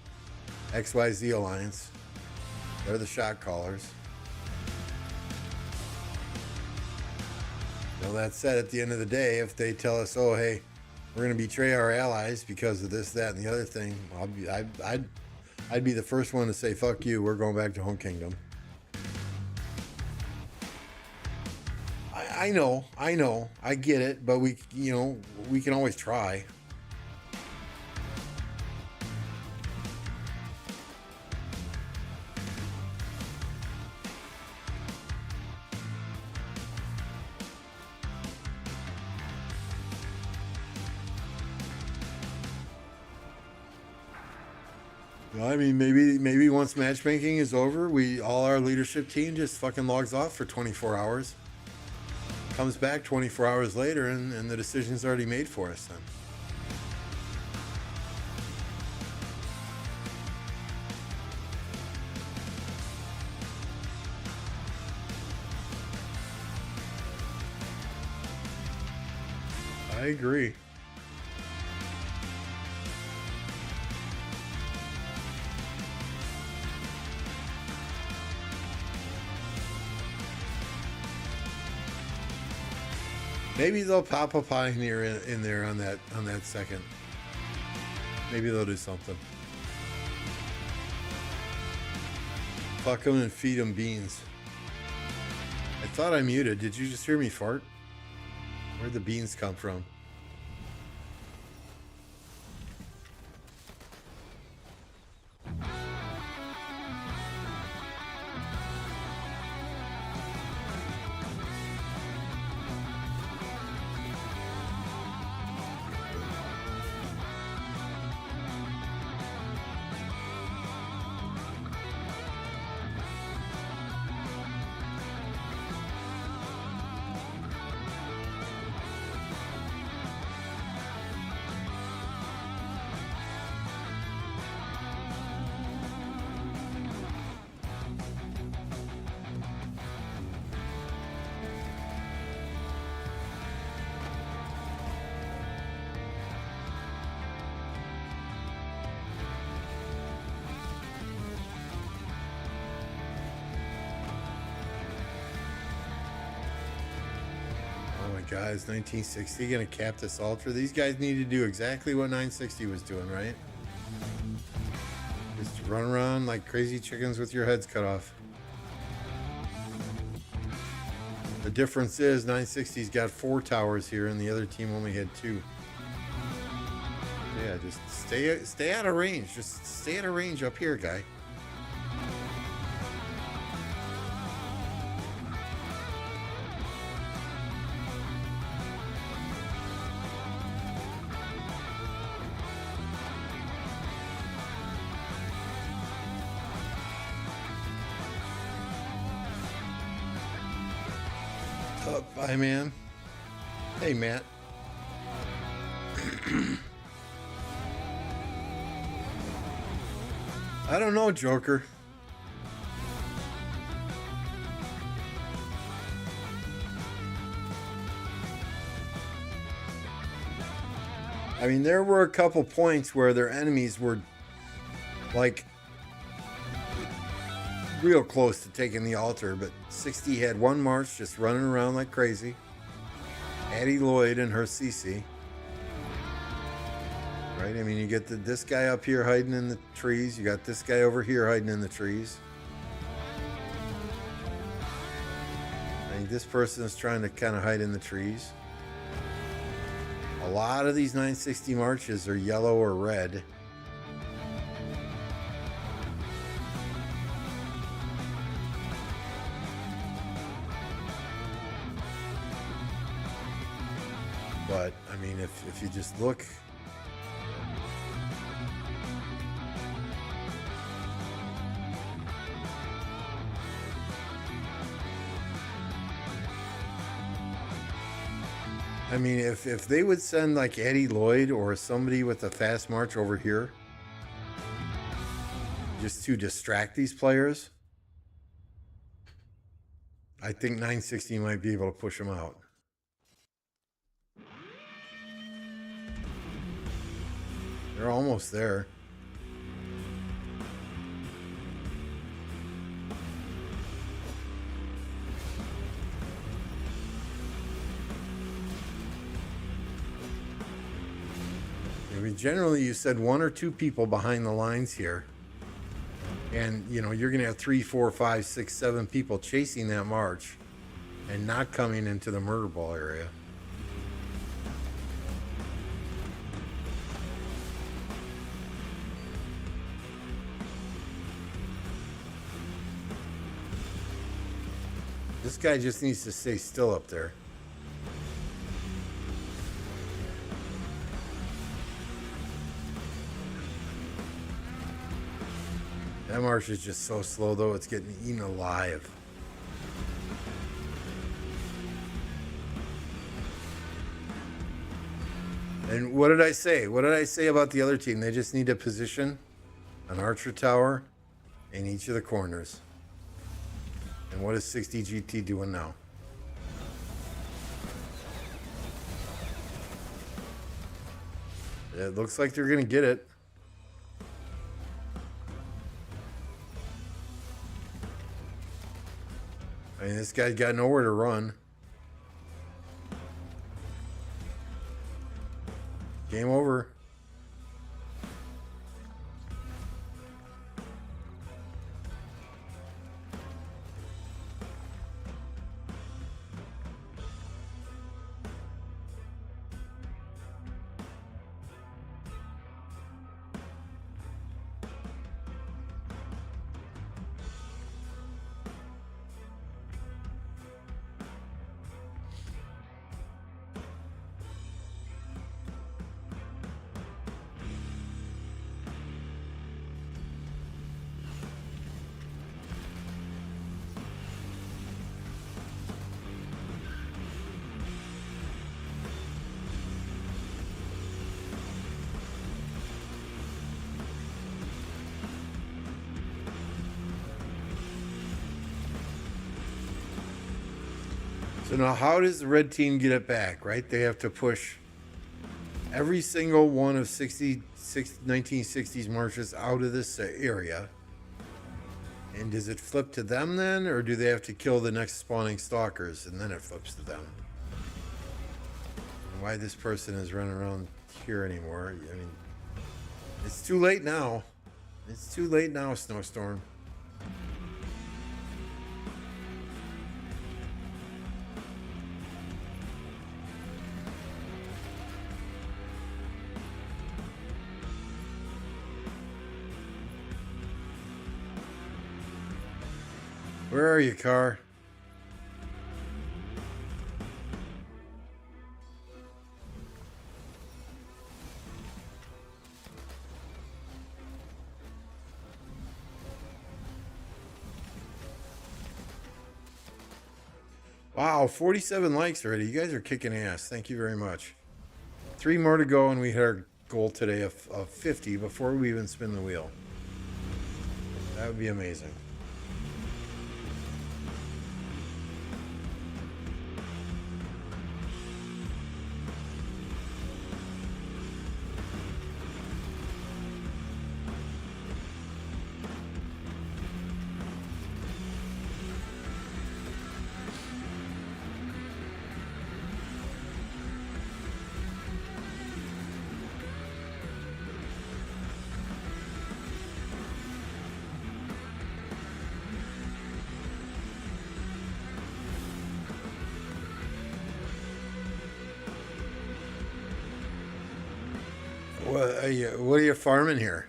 Alliance. They're the shot callers. That said, at the end of the day, if they tell us, oh, hey, we're going to betray our allies because of this, that, and the other thing, I'd be the first one to say, fuck you, we're going back to home kingdom. I know, I get it, but we can always try. I mean, maybe once matchmaking is over, all our leadership team just fucking logs off for 24 hours. Comes back 24 hours later and the decision's already made for us then. I agree. Maybe they'll pop a pioneer in there on that second. Maybe they'll do something. Fuck them and feed them beans. I thought I muted. Did you just hear me fart? Where'd the beans come from? God, is 1960 gonna cap this ultra? These guys need to do exactly what 960 was doing, right? Just run around like crazy chickens with your heads cut off. The difference is 960's got 4 towers here and the other team only had 2. Yeah, just stay out of range. Just stay out of range up here, guy. Bye, man. Hey, Matt. I don't know, Joker. I mean, there were a couple points where their enemies were like real close to taking the altar, but 60 had one march just running around like crazy. Addie Lloyd and her CC. Right? I mean, you get this guy up here hiding in the trees. You got this guy over here hiding in the trees. I think this person is trying to kind of hide in the trees. A lot of these 960 marches are yellow or red. But, I mean, if you just look... I mean, if they would send like Addie Lloyd or somebody with a fast march over here just to distract these players, I think 960 might be able to push them out. They're almost there. I mean, generally you said 1 or 2 people behind the lines here. And, you know, you're going to have 3, 4, 5, 6, 7 people chasing that march and not coming into the murder ball area. This guy just needs to stay still up there. That march is just so slow, though. It's getting eaten alive. And what did I say? What did I say about the other team? They just need to position an archer tower in each of the corners. And what is 60 GT doing now? It looks like they're going to get it. I mean, this guy's got nowhere to run. Game over. So now how does the red team get it back, right? They have to push every single one of 1960s marches out of this area. And does it flip to them then? Or do they have to kill the next spawning stalkers and then it flips to them? why this person is running around here anymore. I mean, it's too late now. It's too late now, Snowstorm. Where are you, car? Wow, 47 likes already. You guys are kicking ass. Thank you very much. 3 more to go, and we hit our goal today of 50 before we even spin the wheel. That would be amazing. What are you farming here?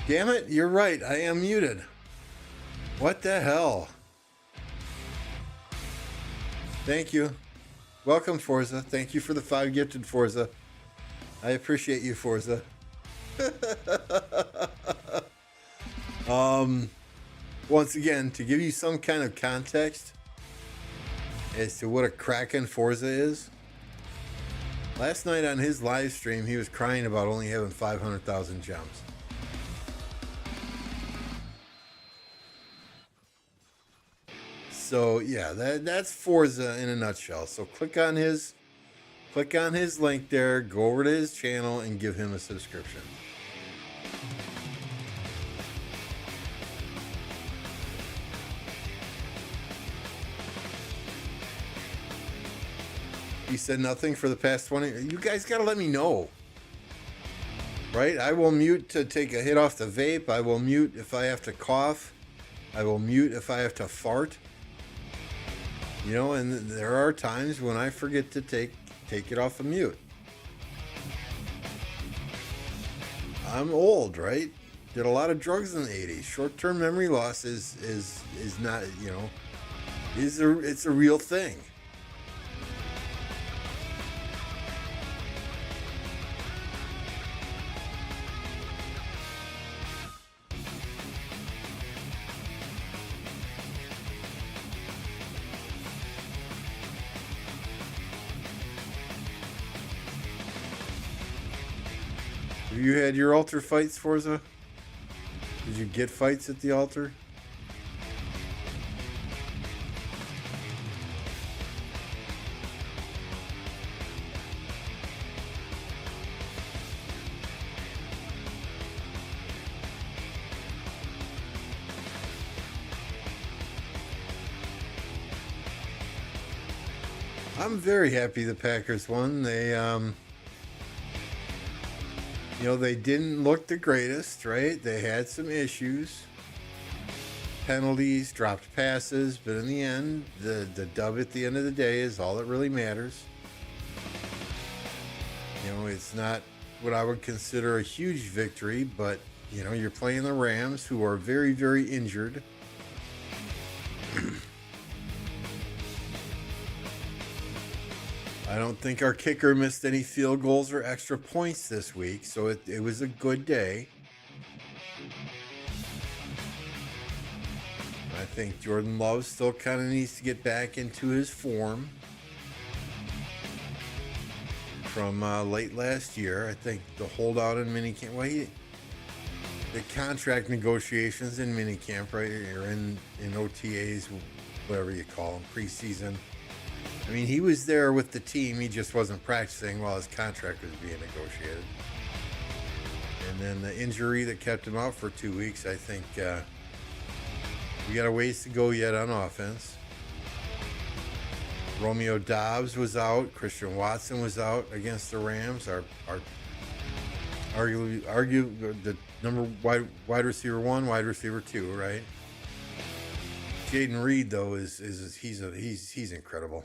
Damn it, you're right. I am muted. What the hell? Thank you. Welcome, Forza. Thank you for the 5 gifted, Forza. I appreciate you, Forza. Once again, to give you some kind of context as to what a Kraken Forza is, last night on his live stream, he was crying about only having 500,000 gems. So yeah, that's Forza in a nutshell. So click on his link there, go over to his channel, and give him a subscription. He said nothing for the past 20. You guys gotta let me know. Right? I will mute to take a hit off the vape. I will mute if I have to cough. I will mute if I have to fart. You know, and there are times when I forget to take it off of mute. I'm old, right? Did a lot of drugs in the 80s. Short-term memory loss is not, you know, it's a real thing. Have you had your altar fights, Forza? Did you get fights at the altar? I'm very happy the Packers won. They, you know, they didn't look the greatest, right? They had some issues, penalties, dropped passes, but in the end, the dub at the end of the day is all that really matters. You know, it's not what I would consider a huge victory, but, you know, you're playing the Rams, who are very, very injured. I don't think our kicker missed any field goals or extra points this week, so it was a good day. I think Jordan Love still kind of needs to get back into his form from late last year. I think the holdout in minicamp, well, the contract negotiations in minicamp, right, or in OTAs, whatever you call them, preseason. I mean, he was there with the team. He just wasn't practicing while his contract was being negotiated. And then the injury that kept him out for 2 weeks, I think we got a ways to go yet on offense. Romeo Doubs was out. Christian Watson was out against the Rams. Our arguably the number wide receiver 1, wide receiver 2, right? Jaden Reed though he's incredible.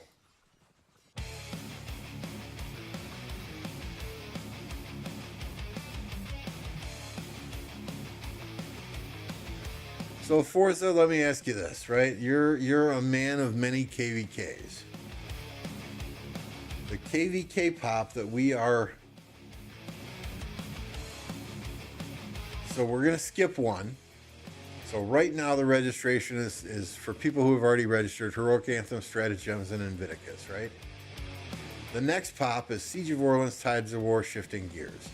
So Forza, let me ask you this, right? You're a man of many KVKs. The KVK pop that we are, so we're gonna skip one. So right now the registration is for people who have already registered: Heroic Anthem, Stratagems, and Invictus, right? The next pop is Siege of Orleans, Tides of War, Shifting Gears.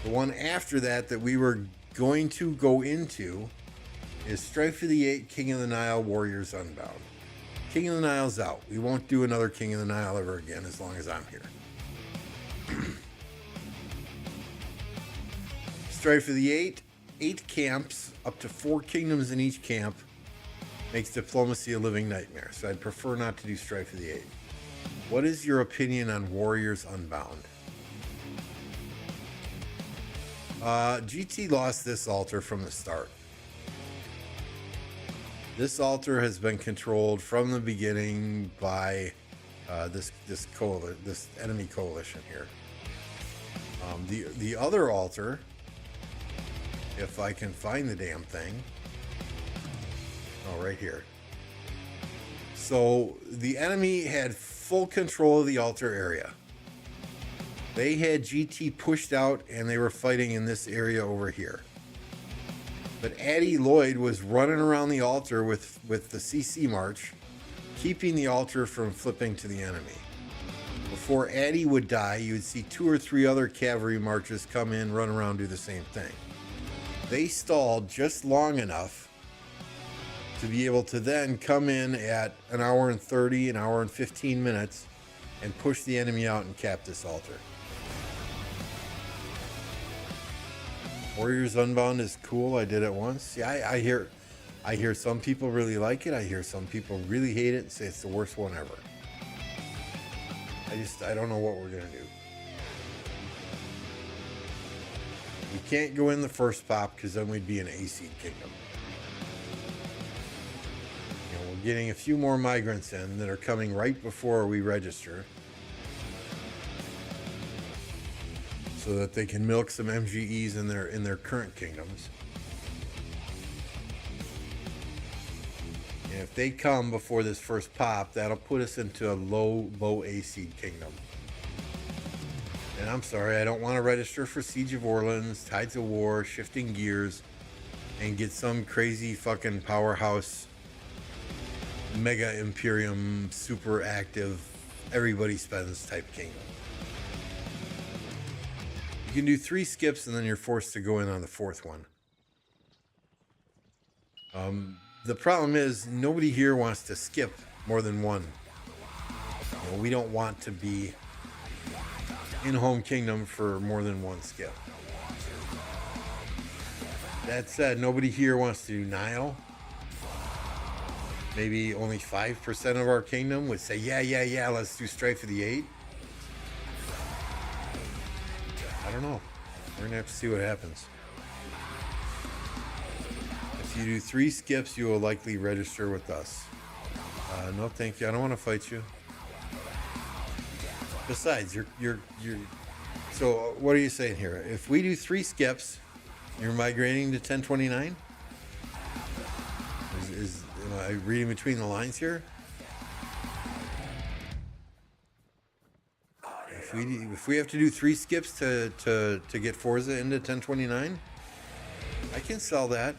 The one after that we were going to go into is Strife for the 8, King of the Nile, Warriors Unbound. King of the Nile's out. We won't do another King of the Nile ever again as long as I'm here. Strife for the 8 camps, up to 4 kingdoms in each camp, makes diplomacy a living nightmare. So I'd prefer not to do Strife for the 8. What is your opinion on Warriors Unbound? GT lost this altar from the start. This altar has been controlled from the beginning by this enemy coalition here. The other altar if I can find the damn thing. Oh, right here. So the enemy had full control of the altar area. They had GT pushed out and they were fighting in this area over here. But Addie Lloyd was running around the altar with the CC march, keeping the altar from flipping to the enemy. Before Addie would die, you would see 2 or 3 other cavalry marches come in, run around, do the same thing. They stalled just long enough to be able to then come in at 1 hour and 30, 1 hour and 15 minutes and push the enemy out and cap this altar. Warriors Unbound is cool. I did it once. Yeah, I hear some people really like it. I hear some people really hate it and say it's the worst one ever. I don't know what we're gonna do. We can't go in the first pop because then we'd be an A-seed kingdom. You know, we're getting a few more migrants in that are coming right before we register, so that they can milk some MGEs in their current kingdoms. And if they come before this first pop, that'll put us into a low A-seed kingdom. And I'm sorry, I don't want to register for Siege of Orleans, Tides of War, Shifting Gears, and get some crazy fucking powerhouse, mega Imperium, super active, everybody spends type kingdom. You can do 3 skips and then you're forced to go in on the 4th one. The problem is nobody here wants to skip more than one. You know, we don't want to be in home kingdom for more than 1 skip. That said, nobody here wants to do Nile. Maybe only 5% of our kingdom would say, yeah, let's do Strife of the 8. I don't know. We're gonna have to see what happens. If you do 3 skips, you will likely register with us. No, thank you. I don't want to fight you. Besides, you're. So, what are you saying here? If we do 3 skips, you're migrating to 1029? Am I reading between the lines here? If we have to do 3 skips to get Forza into 1029, I can sell that.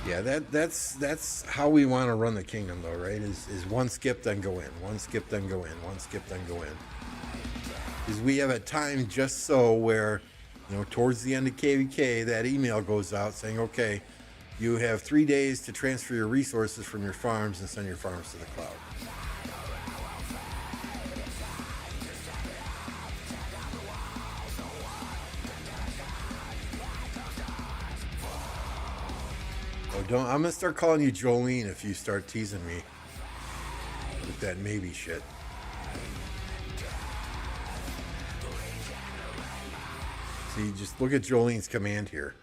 Yeah, that's how we want to run the kingdom, though, right? Is 1 skip, then go in, 1 skip, then go in, 1 skip, then go in. Is we have a time just so where, you know, towards the end of KVK, that email goes out saying, okay, you have 3 days to transfer your resources from your farms and send your farms to the cloud. Oh, I'm gonna start calling you Jolene if you start teasing me with that maybe shit. See, just look at Jolene's command here.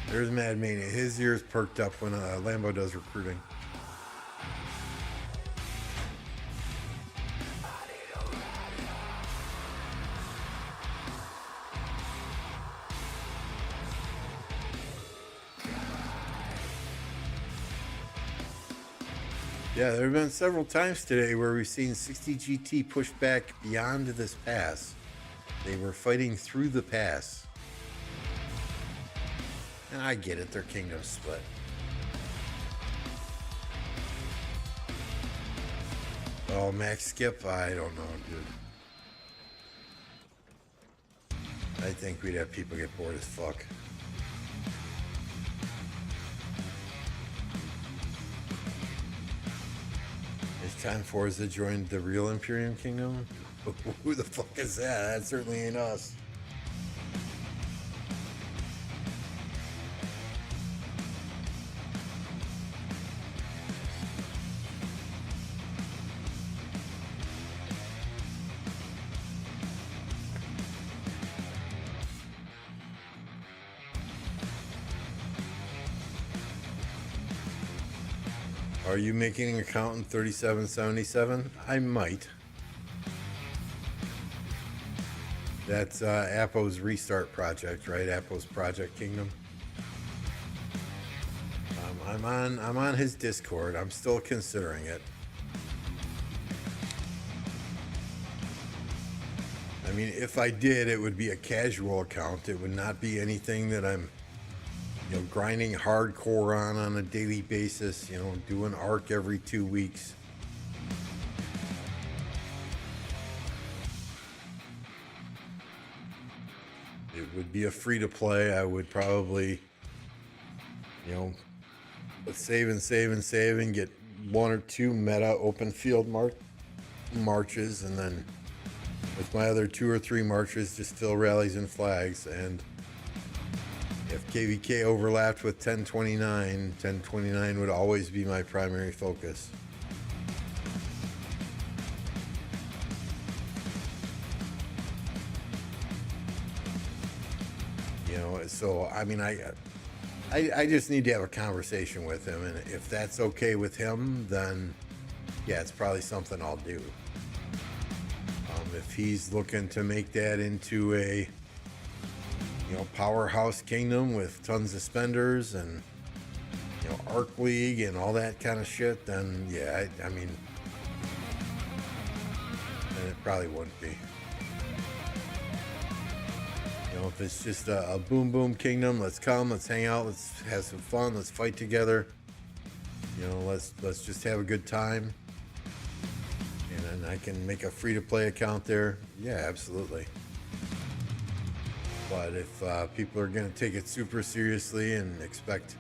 There's Mad Mania. His ears perked up when Lambo does recruiting. Yeah, there have been several times today where we've seen 60 GT pushed back beyond this pass. They were fighting through the pass. And I get it, their kingdom split. Oh, max skip? I don't know, dude. I think we'd have people get bored as fuck. It's time for us to join the real Imperium Kingdom? Who the fuck is that? That certainly ain't us. Are you making an account in 3777? I might. That's Apo's restart project, right? Apo's Project Kingdom. I'm on his Discord. I'm still considering it. I mean, if I did, it would be a casual account. It would not be anything that I'm, grinding hardcore on a daily basis. Do an arc every 2 weeks. It would be a free to play. I would probably, save and get 1 or 2 meta open field marches, and then with my other 2 or 3 marches, just fill rallies and flags. And if KVK overlapped with 1029 would always be my primary focus. So I mean, I just need to have a conversation with him, and if that's okay with him, then yeah, it's probably something I'll do. If he's looking to make that into a powerhouse kingdom with tons of spenders and Arc League and all that kind of shit, then yeah, I mean, then it probably wouldn't be. If it's just a boom kingdom, let's come, let's hang out, let's have some fun, let's fight together. Let's just have a good time. And then I can make a free-to-play account there. Yeah, absolutely. But if people are going to take it super seriously and expect,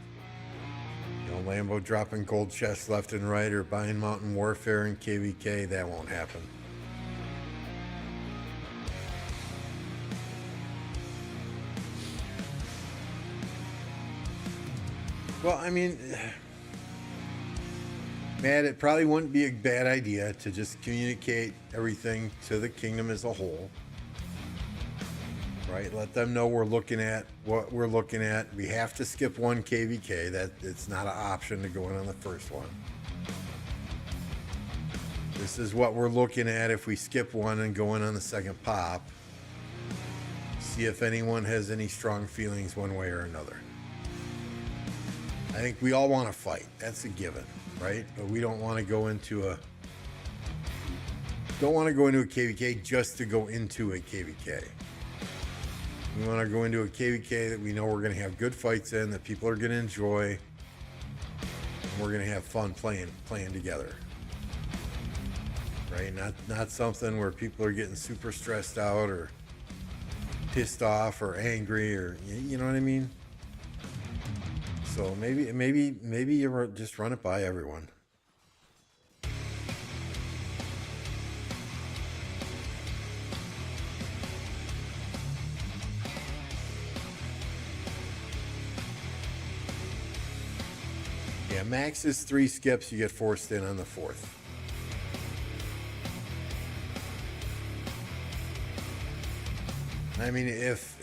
Lambo dropping gold chests left and right or buying Mountain Warfare and KVK, that won't happen. Well, I mean, Matt, it probably wouldn't be a bad idea to just communicate everything to the kingdom as a whole. Right? Let them know we're looking at what we're looking at. We have to skip 1 KVK. That it's not an option to go in on the first one. This is what we're looking at if we skip 1 and go in on the second pop. See if anyone has any strong feelings one way or another. I think we all want to fight. That's a given, right? But we don't want to go into a KVK just to go into a KVK. We want to go into a KVK that we know we're going to have good fights in, that people are going to enjoy, and we're going to have fun playing together. Right? Not something where people are getting super stressed out or pissed off or angry, or you know what I mean? So maybe you just run it by everyone. Yeah, max is 3 skips. You get forced in on the 4th. I mean, if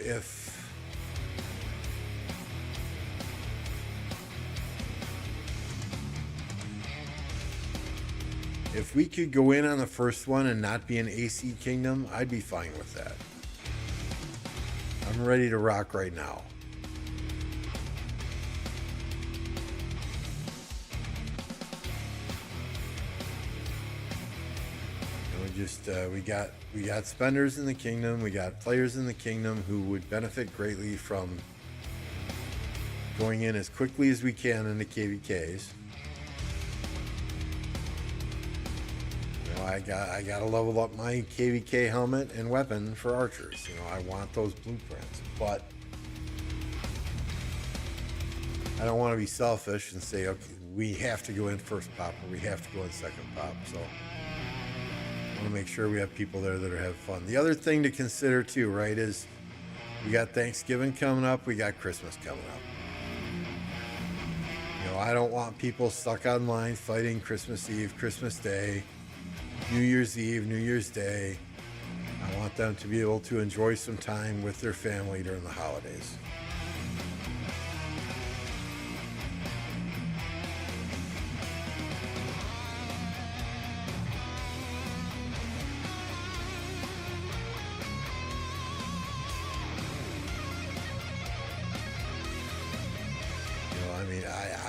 we could go in on the first one and not be an AC Kingdom, I'd be fine with that. I'm ready to rock right now. We got spenders in the kingdom. We got players in the kingdom who would benefit greatly from going in as quickly as we can into KVKs. I got to level up my KVK helmet and weapon for archers. I want those blueprints, but I don't want to be selfish and say, okay, we have to go in first pop or we have to go in second pop. So I want to make sure we have people there that are having fun. The other thing to consider too, right, is we got Thanksgiving coming up, we got Christmas coming up. I don't want people stuck online fighting Christmas Eve, Christmas Day, New Year's Eve, New Year's Day. I want them to be able to enjoy some time with their family during the holidays.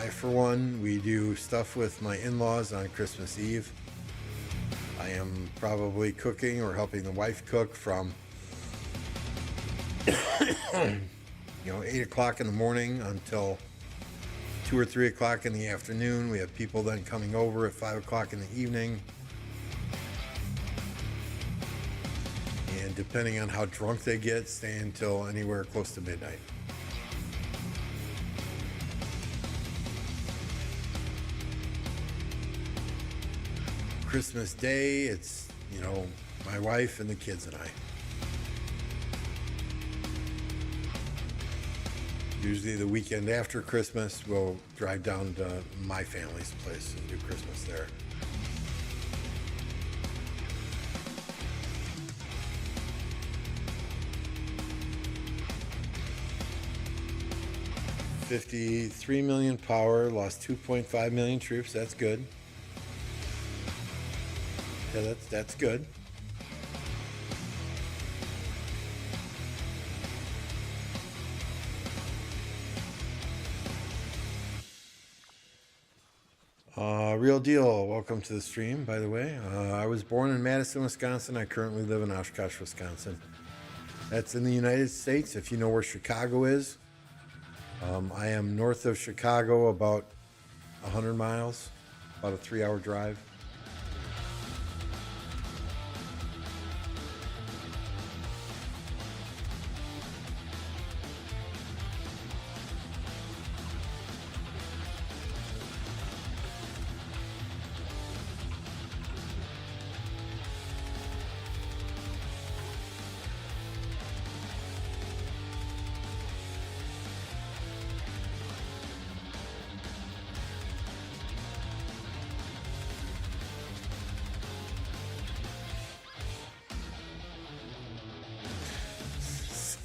for one, we do stuff with my in-laws on Christmas Eve. I am probably cooking or helping the wife cook from 8 o'clock in the morning until 2 or 3 o'clock in the afternoon. We have people then coming over at 5 o'clock in the evening. And depending on how drunk they get, stay until anywhere close to midnight. Christmas Day, it's, my wife and the kids and I. Usually the weekend after Christmas, we'll drive down to my family's place and do Christmas there. $53 million power, lost 2.5 million troops. That's good. Yeah, that's good. Real deal. Welcome to the stream, by the way. I was born in Madison, Wisconsin. I currently live in Oshkosh, Wisconsin. That's in the United States, if you know where Chicago is. I am north of Chicago, about 100 miles, about a 3-hour drive.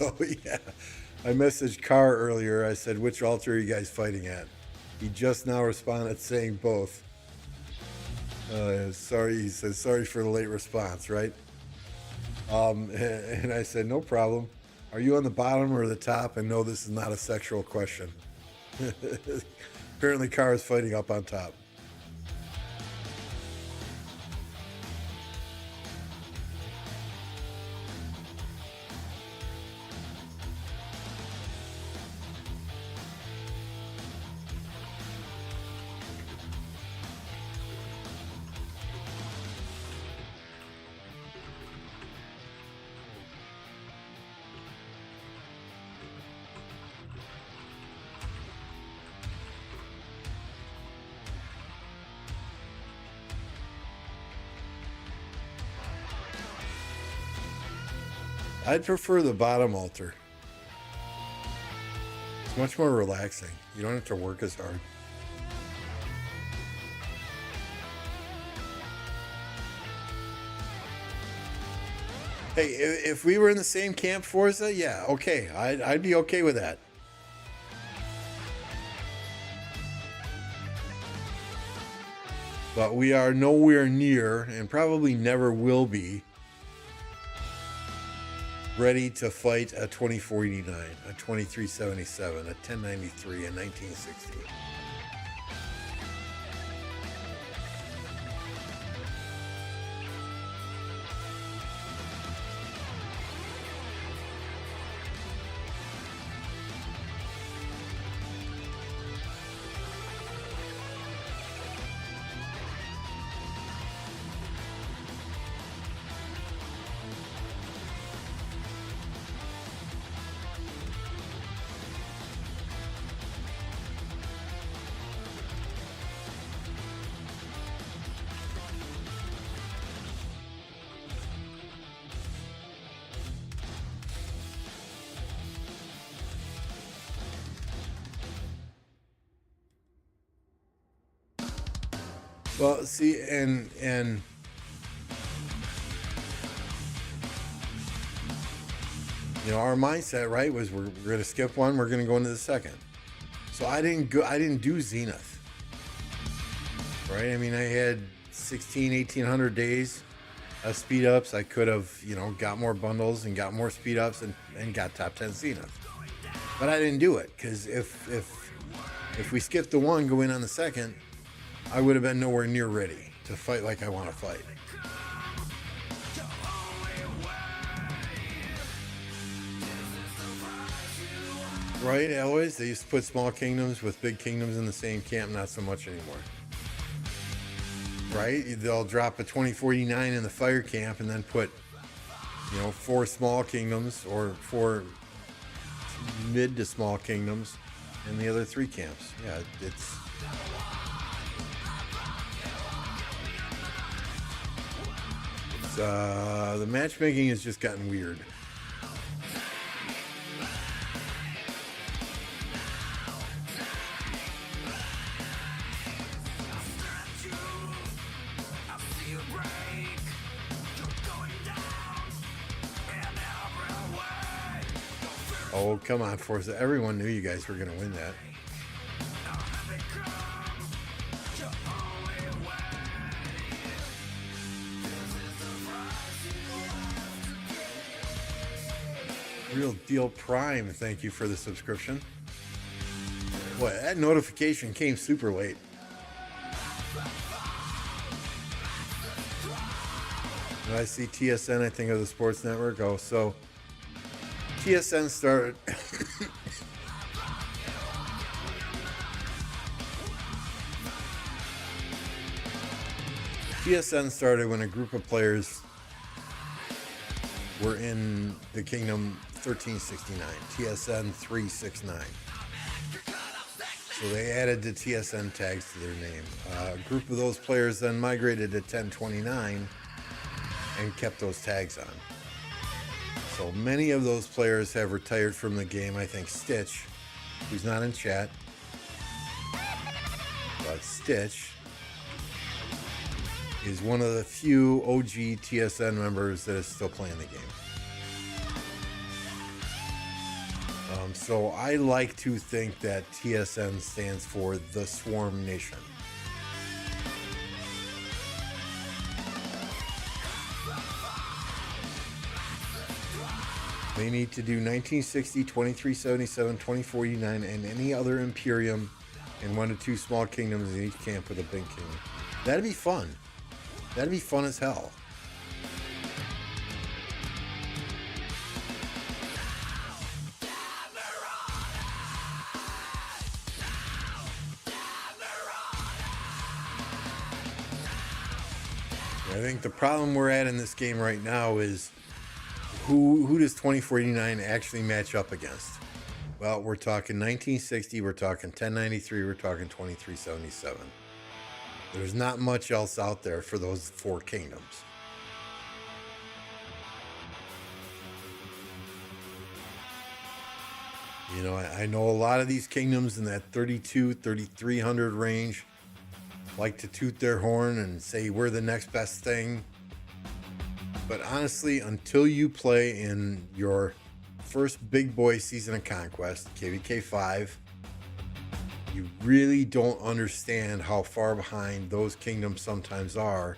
Oh, yeah. I messaged Carr earlier. I said, which altar are you guys fighting at? He just now responded saying both. Sorry, he says, sorry for the late response, right? And I said, no problem. Are you on the bottom or the top? And no, this is not a sexual question. Apparently, Carr is fighting up on top. I'd prefer the bottom altar. It's much more relaxing. You don't have to work as hard. Hey, if we were in the same camp, Forza, yeah, okay. I'd be okay with that. But we are nowhere near, and probably never will be, ready to fight a 2049, a 2377, a 1093, a 1960. Well, see, and our mindset, right, was we're going to skip one, we're going to go into the second. So I didn't do Zenith, right? I mean, I had 1,800 days of speed ups. I could have, got more bundles and got more speed ups and got top 10 Zenith. But I didn't do it because if If we skipped the one, go in on the second, I would have been nowhere near ready to fight like I want to fight. Right, Always? They used to put small kingdoms with big kingdoms in the same camp, not so much anymore. Right? They'll drop a 2049 in the fire camp and then put, 4 small kingdoms or 4 mid to small kingdoms in the other 3 camps. Yeah, it's... the matchmaking has just gotten weird. Oh, come on, Forza. Everyone knew you guys were going to win that. Real Deal Prime, thank you for the subscription. Boy, that notification came super late. When I see TSN, I think of the Sports Network. Oh, so TSN started... TSN started when a group of players were in the Kingdom 1369, TSN 369. So they added the TSN tags to their name. A group of those players then migrated to 1029 and kept those tags on. So many of those players have retired from the game. I think Stitch, who's not in chat, but Stitch is one of the few OG TSN members that is still playing the game. So I like to think that TSN stands for the Swarm Nation. They need to do 1960, 2377, 2049, and any other Imperium and 1 to 2 small kingdoms in each camp with a big kingdom. That'd be fun. That'd be fun as hell. I think the problem we're at in this game right now is who does 2049 actually match up against? Well, we're talking 1960, we're talking 1093, we're talking 2377. There's not much else out there for those 4 kingdoms. I know a lot of these kingdoms in that 3,300 range like to toot their horn and say we're the next best thing. But honestly, until you play in your first big boy season of Conquest, KVK 5, you really don't understand how far behind those kingdoms sometimes are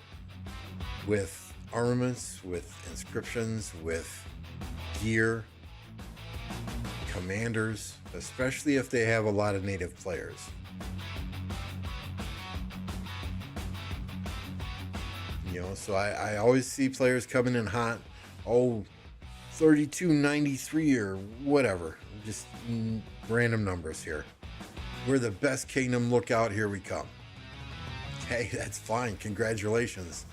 with armaments, with inscriptions, with gear, commanders, especially if they have a lot of native players. So I always see players coming in hot, 3293 or whatever, just random numbers here. We're the best kingdom, look out, here we come. Hey, that's fine, congratulations.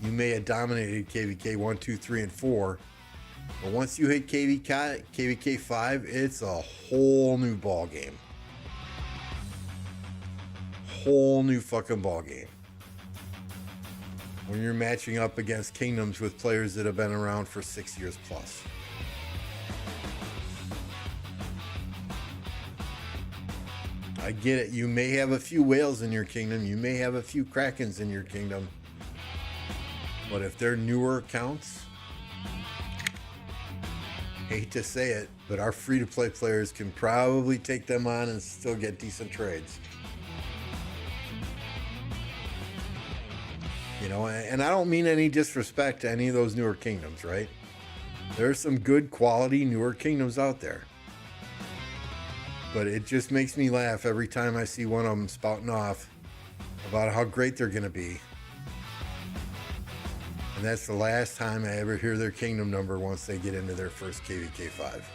You may have dominated KVK 1, 2, 3, and 4, but once you hit KVK 5, it's a whole new ball game. Whole new fucking ball game. When you're matching up against kingdoms with players that have been around for 6 years plus. I get it. You may have a few whales in your kingdom. You may have a few krakens in your kingdom. But if they're newer accounts, hate to say it, but our free-to-play players can probably take them on and still get decent trades. And I don't mean any disrespect to any of those newer kingdoms, right? There's some good quality newer kingdoms out there. but it just makes me laugh every time I see one of them spouting off about how great they're going to be. And that's the last time I ever hear their kingdom number once they get into their first KVK 5.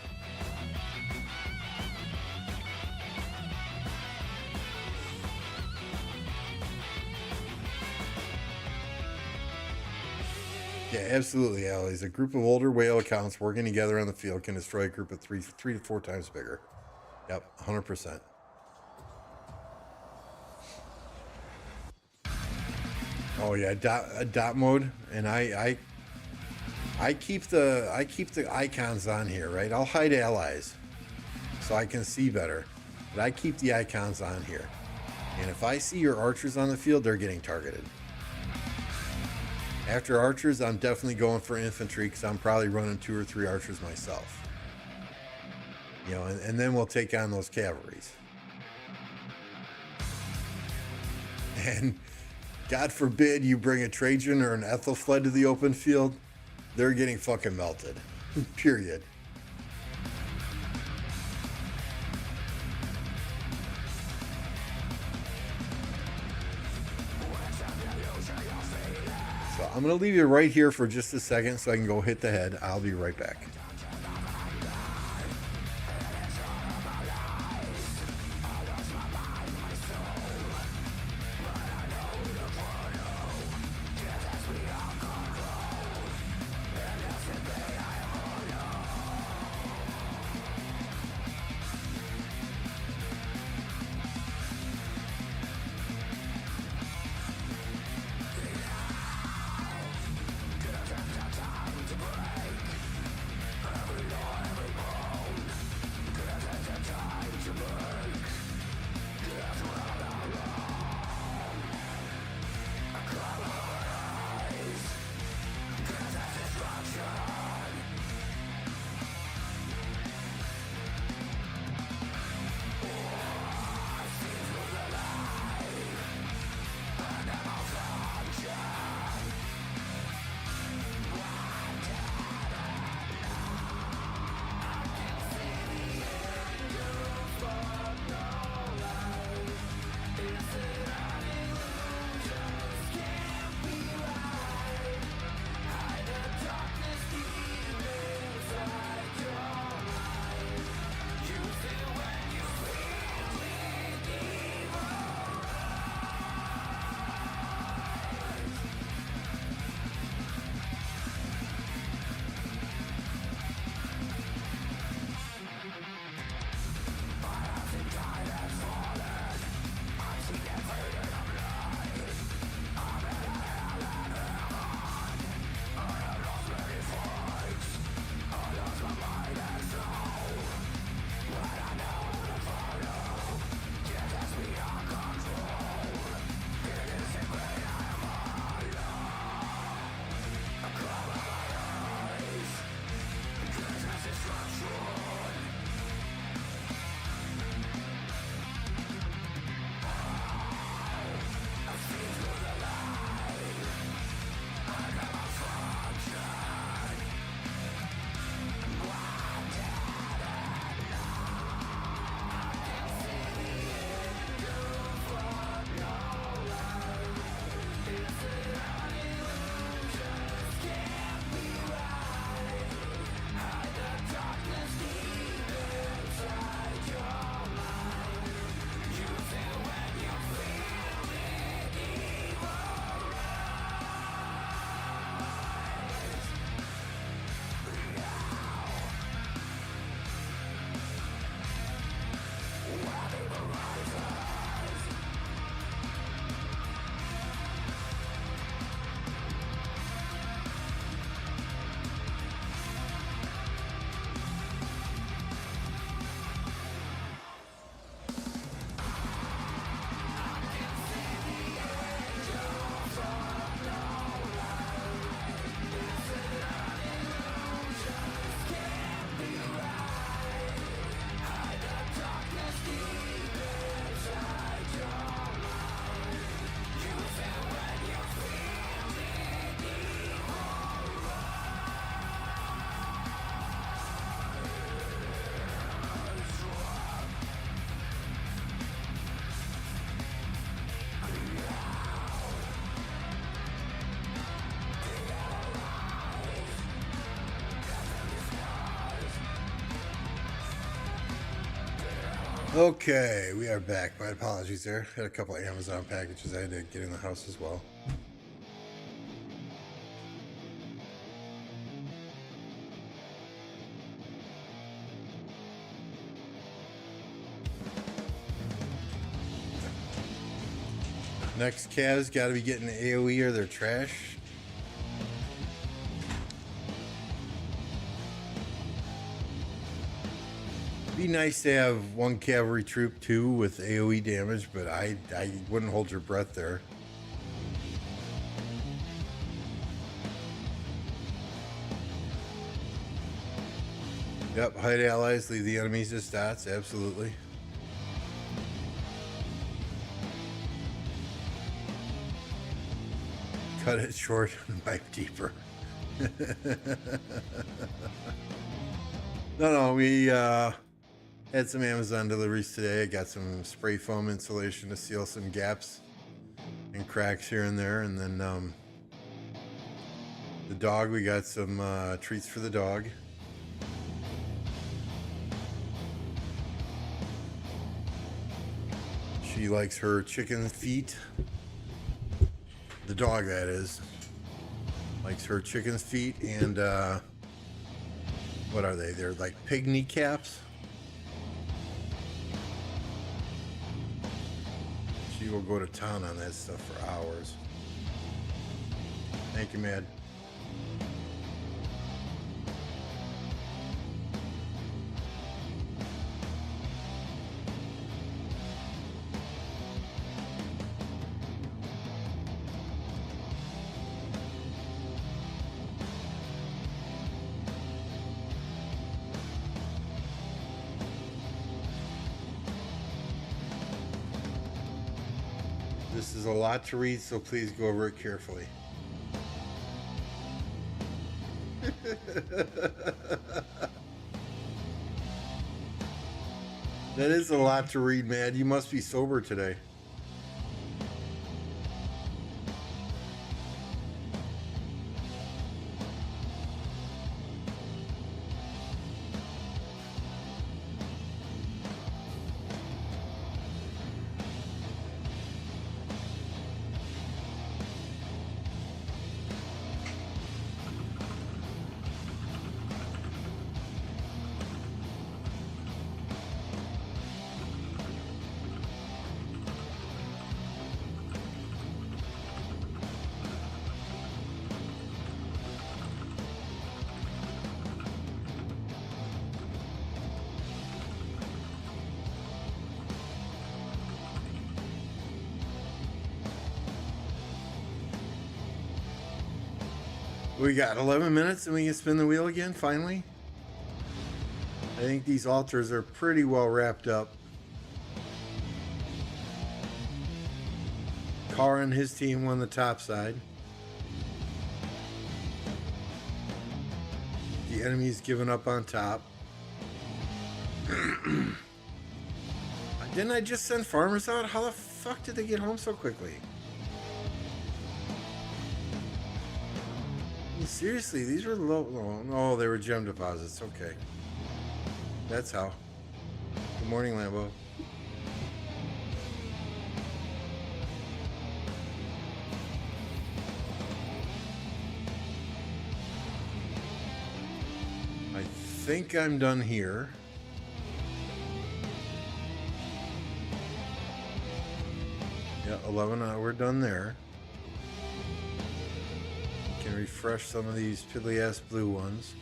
Yeah, absolutely, Allies. A group of older whale accounts working together on the field can destroy a group of three to four times bigger. Yep, 100%. Oh yeah, dot mode, and I keep the icons on here, right? I'll hide allies so I can see better, but I keep the icons on here. And if I see your archers on the field, they're getting targeted. After archers, I'm definitely going for infantry because I'm probably running 2 or 3 archers myself. You know, and then we'll take on those cavalries. And God forbid you bring a Trajan or an Ethelfled to the open field, they're getting fucking melted. Period. So I'm going to leave you right here for just a second so I can go hit the head. I'll be right back. Okay, we are back. My apologies there. Had a couple of Amazon packages I had to get in the house as well. Next Cavs got to be getting AoE or they're trash. Be nice to have one cavalry troop too with AoE damage, but I wouldn't hold your breath there. Yep, hide allies, leave the enemies as dots, absolutely. Cut it short and wipe deeper. No, we had some Amazon deliveries today. I got some spray foam insulation to seal some gaps and cracks here and there. And then the dog, we got some treats for the dog. She likes her chicken feet. The dog, that is, likes her chicken's feet and what are they? They're like pig kneecaps. She will go to town on that stuff for hours. Thank you, Mad. This is a lot to read, so please go over it carefully. That is a lot to read, man. You must be sober today. We got 11 minutes and we can spin the wheel again, finally. I think these altars are pretty well wrapped up. Carr and his team won the top side. The enemy's given up on top. Didn't I just send farmers out? How the fuck did they get home so quickly? Seriously, these were low. Oh, they were gem deposits. Okay. That's how. Good morning, Lambo. I think I'm done here. Yeah, 11. We're done there. Can refresh some of these piddly ass blue ones.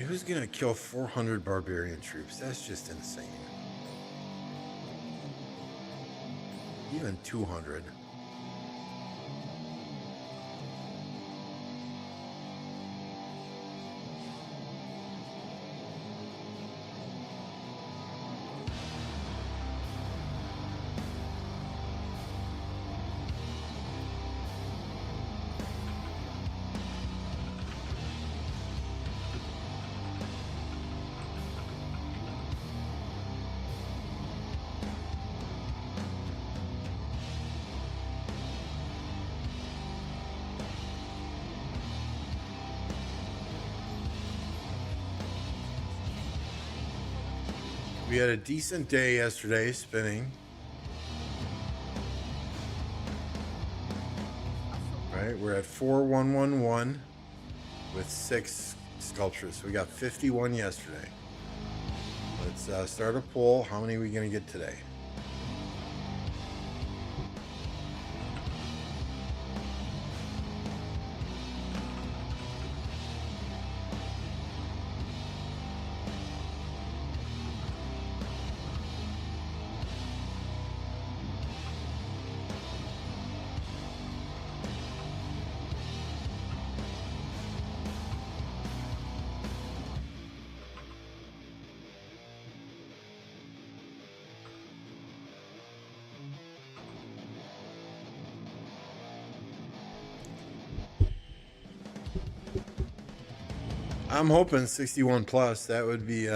Who's gonna kill 400 barbarian troops? That's just insane. Even 200. We had a decent day yesterday spinning. Right, we're at 4111 with 6 sculptures. We got 51 yesterday. Let's start a poll. How many are we going to get today? I'm hoping 61 plus. That would be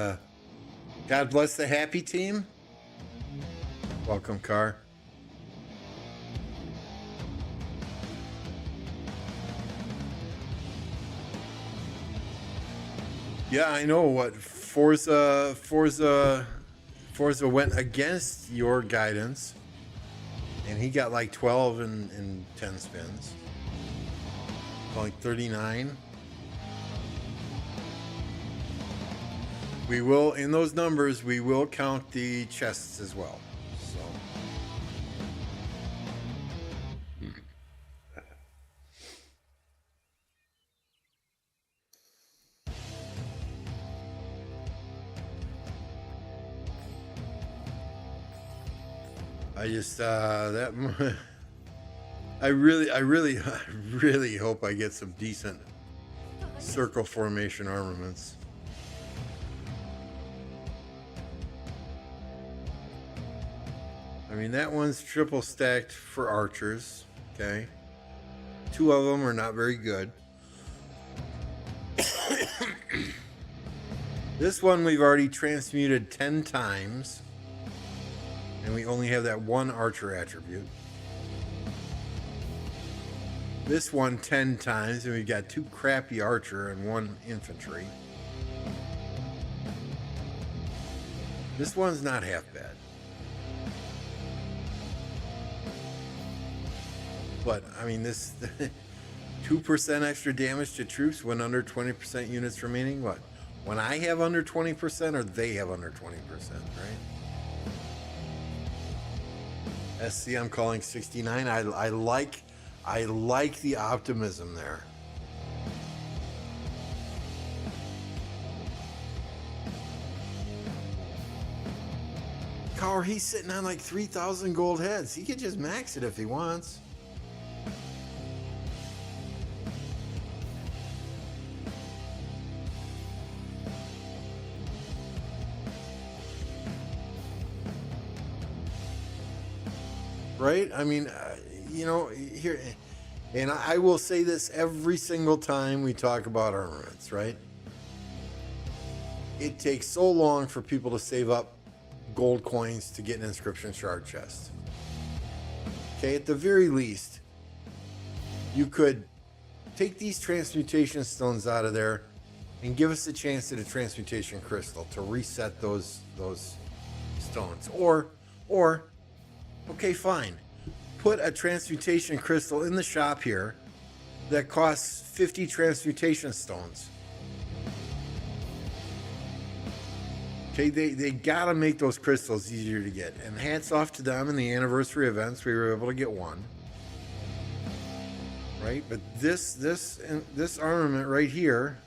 God bless the happy team. Welcome, Car. Yeah, I know what Forza went against your guidance, and he got like 12 in 10 spins, like 39. We will, in those numbers, we will count the chests as well. So. I just that I really hope I get some decent circle formation armaments. I mean, that one's triple stacked for archers, okay? 2 of them are not very good. This one we've already transmuted 10 times, and we only have that 1 archer attribute. This one 10 times, and we've got 2 crappy archer and 1 infantry. This one's not half bad. But, I mean, this 2% extra damage to troops when under 20% units remaining. What? When I have under 20% or they have under 20%, right? SC, I'm calling 69. I like the optimism there. Car, he's sitting on like 3,000 gold heads. He could just max it if he wants. Right? I mean, you know, here, and I will say this every single time we talk about armaments, right? It takes so long for people to save up gold coins to get an inscription shard chest. Okay, at the very least, you could take these transmutation stones out of there and give us a chance at a transmutation crystal to reset those stones. Or okay, fine. Put a transmutation crystal in the shop here that costs 50 transmutation stones. Okay, they gotta make those crystals easier to get. And hats off to them in the anniversary events. We were able to get one. Right? But this armament right here,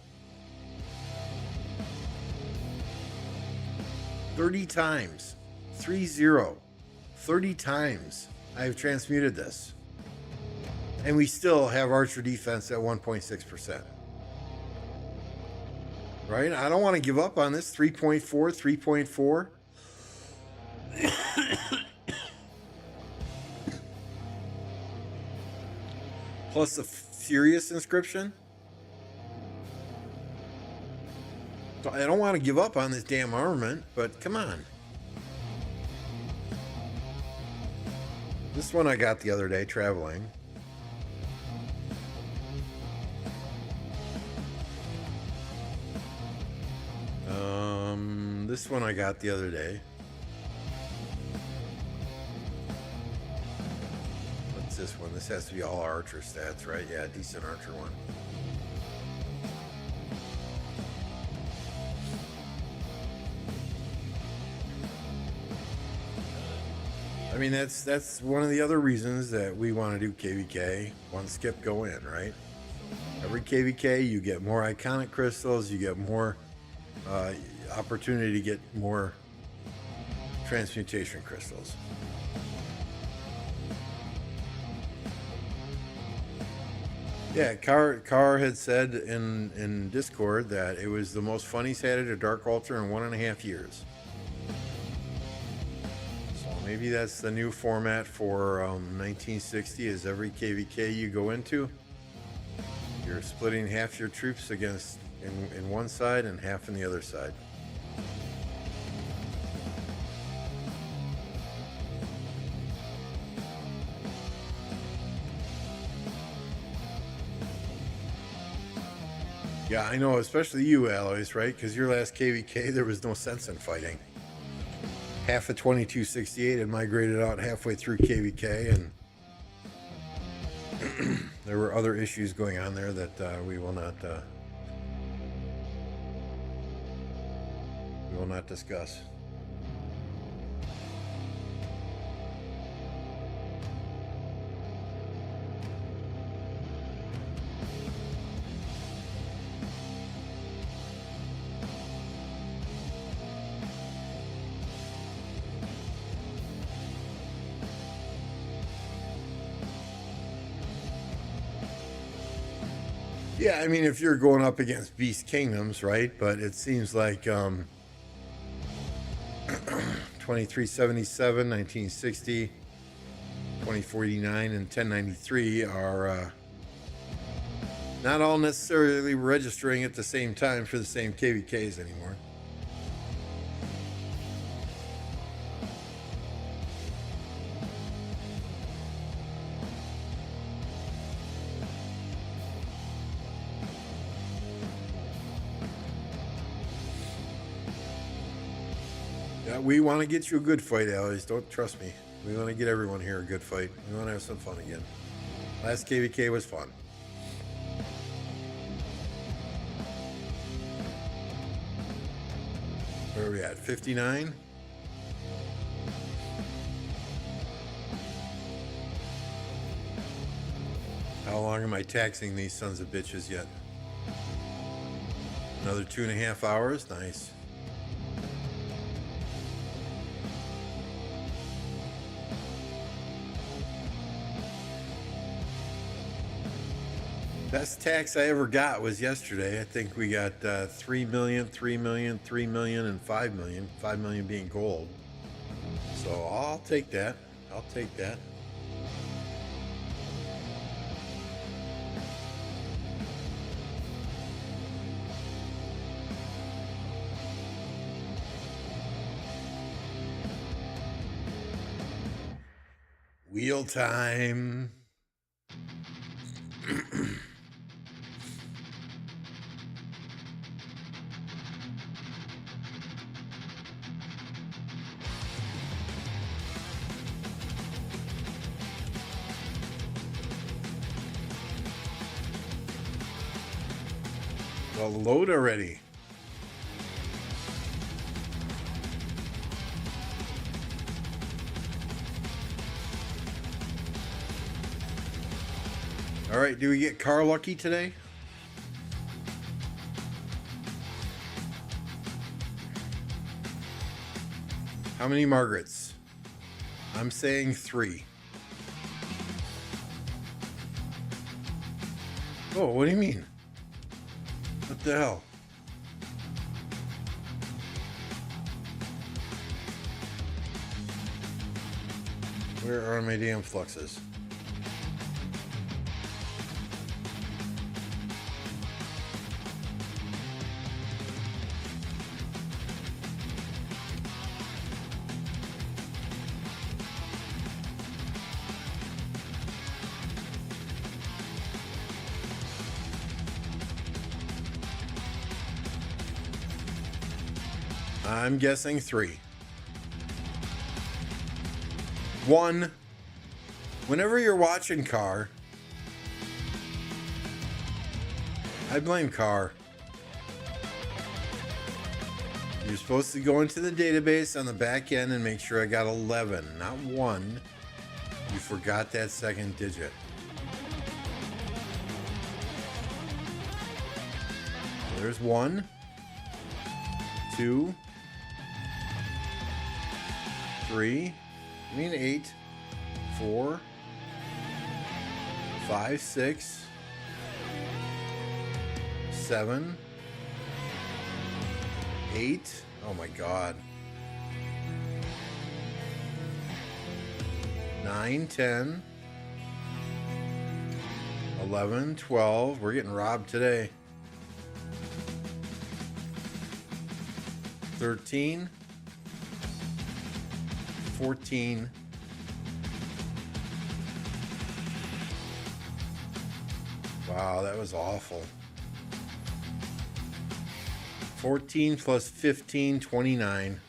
30 times. 30 times I've transmuted this. And we still have archer defense at 1.6%. Right? I don't want to give up on this. 3.4, 3.4. Plus the Furious inscription. So I don't want to give up on this damn armament, but come on. This one I got the other day traveling. this one I got the other day. What's this one? This has to be all archer stats, right? Yeah, decent archer one. I mean, that's one of the other reasons that we want to do KVK. One skip, go in, right? Every KVK, you get more iconic crystals, you get more opportunity to get more transmutation crystals. Yeah, Carr had said in Discord that it was the most fun he's had at a Dark Altar in 1.5 years. So maybe that's the new format for 1960, is every KVK you go into, you're splitting half your troops against in one side and half in the other side. Yeah, I know, especially you, Aloys, right? Because your last KVK, there was no sense in fighting. Half of 2268 had migrated out halfway through KVK, and there were other issues going on there that we will not discuss. Yeah, I mean, if you're going up against Beast Kingdoms, right? But it seems like 2377, 1960, 2049, and 1093 are not all necessarily registering at the same time for the same KVKs anymore. We want to get you a good fight, Aloys. Don't trust me. We want to get everyone here a good fight. We want to have some fun again. Last KVK was fun. Where are we at? 59? How long am I taxing these sons of bitches yet? Another 2.5 hours? Nice. Best tax I ever got was yesterday. I think we got 3 million, 3 million, 3 million, and 5 million. 5 million being gold. So I'll take that. I'll take that. Wheel time. Well, load already. All right, do we get car lucky today? How many Margarets? I'm saying 3. Oh, what do you mean? What the hell? Where are my damn fluxes? I'm guessing 3. 1. Whenever you're watching car, I blame car. You're supposed to go into the database on the back end and make sure I got 11, not 1. You forgot that second digit. There's 1, 2, 3, I mean 8, 4, 5, 6, 7, 8. Oh my God. 9, 10, 11, 12. We're getting robbed today. 13, 14, 'Wow, that was awful. 14 plus 15, 29.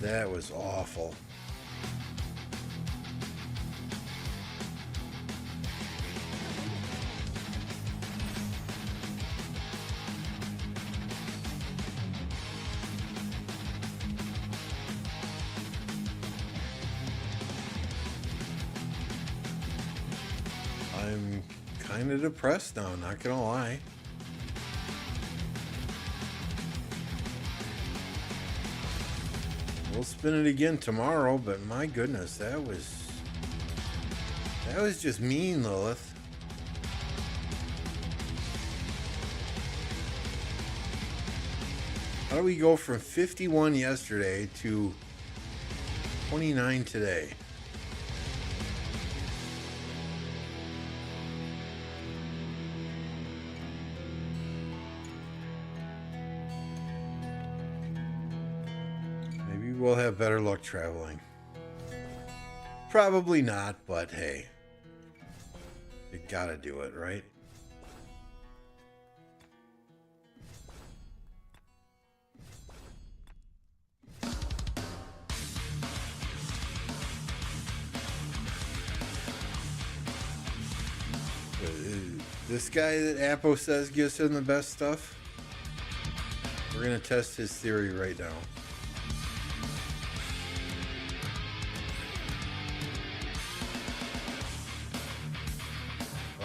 That was awful. I'm kind of depressed now, not gonna lie. We'll spin it again tomorrow, but my goodness, that was just mean, Lilith. How do we go from 51 yesterday to 29 today? Maybe we'll have better luck traveling. Probably not, but hey, you gotta do it, right? This guy that Apo says gives him the best stuff, we're gonna test his theory right now.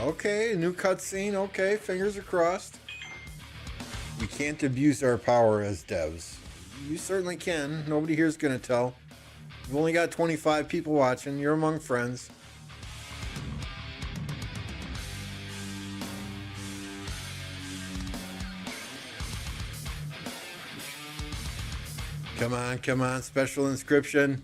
Okay, new cutscene. Okay, fingers are crossed. We can't abuse our power as devs. You certainly can. Nobody here's gonna tell. You've only got 25 people watching. You're among friends. Come on, special inscription.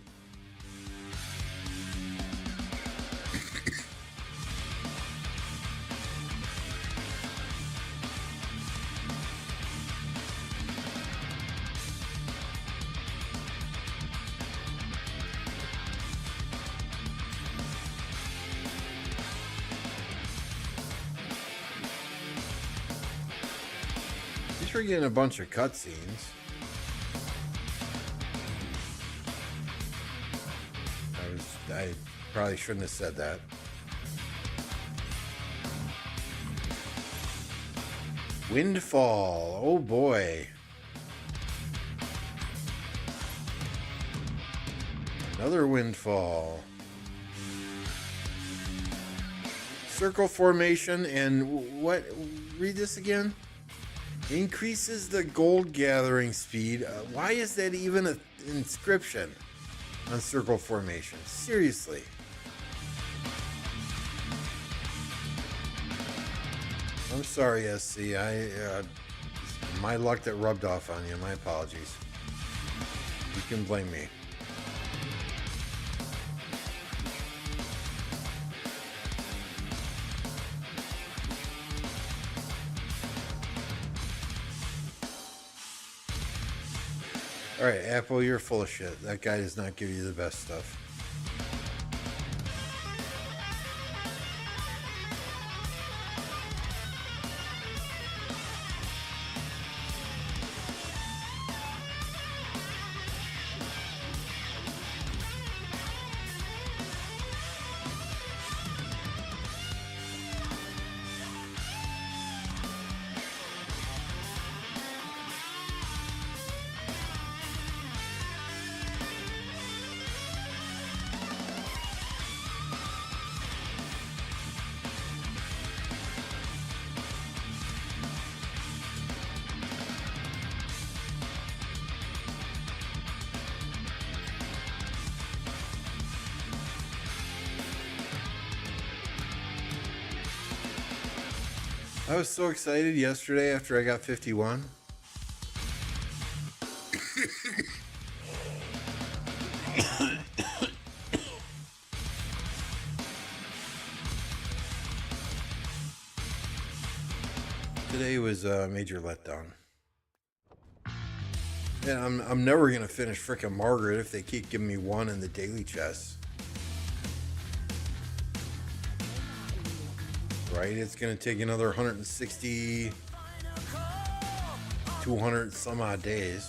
At least we're getting a bunch of cutscenes. I probably shouldn't have said that. Windfall. Oh boy. Another windfall. Circle formation and what? Read this again. Increases the gold gathering speed. Why is that even an inscription on circle formation? Seriously. I'm sorry, SC. My luck that rubbed off on you. My apologies. You can blame me. Alright, Apple, you're full of shit. That guy does not give you the best stuff. I was so excited yesterday after I got 51. Today was a major letdown. Yeah, I'm never gonna finish frickin' Margaret if they keep giving me one in the daily chess. Right? It's gonna take another 160, 200 some odd days.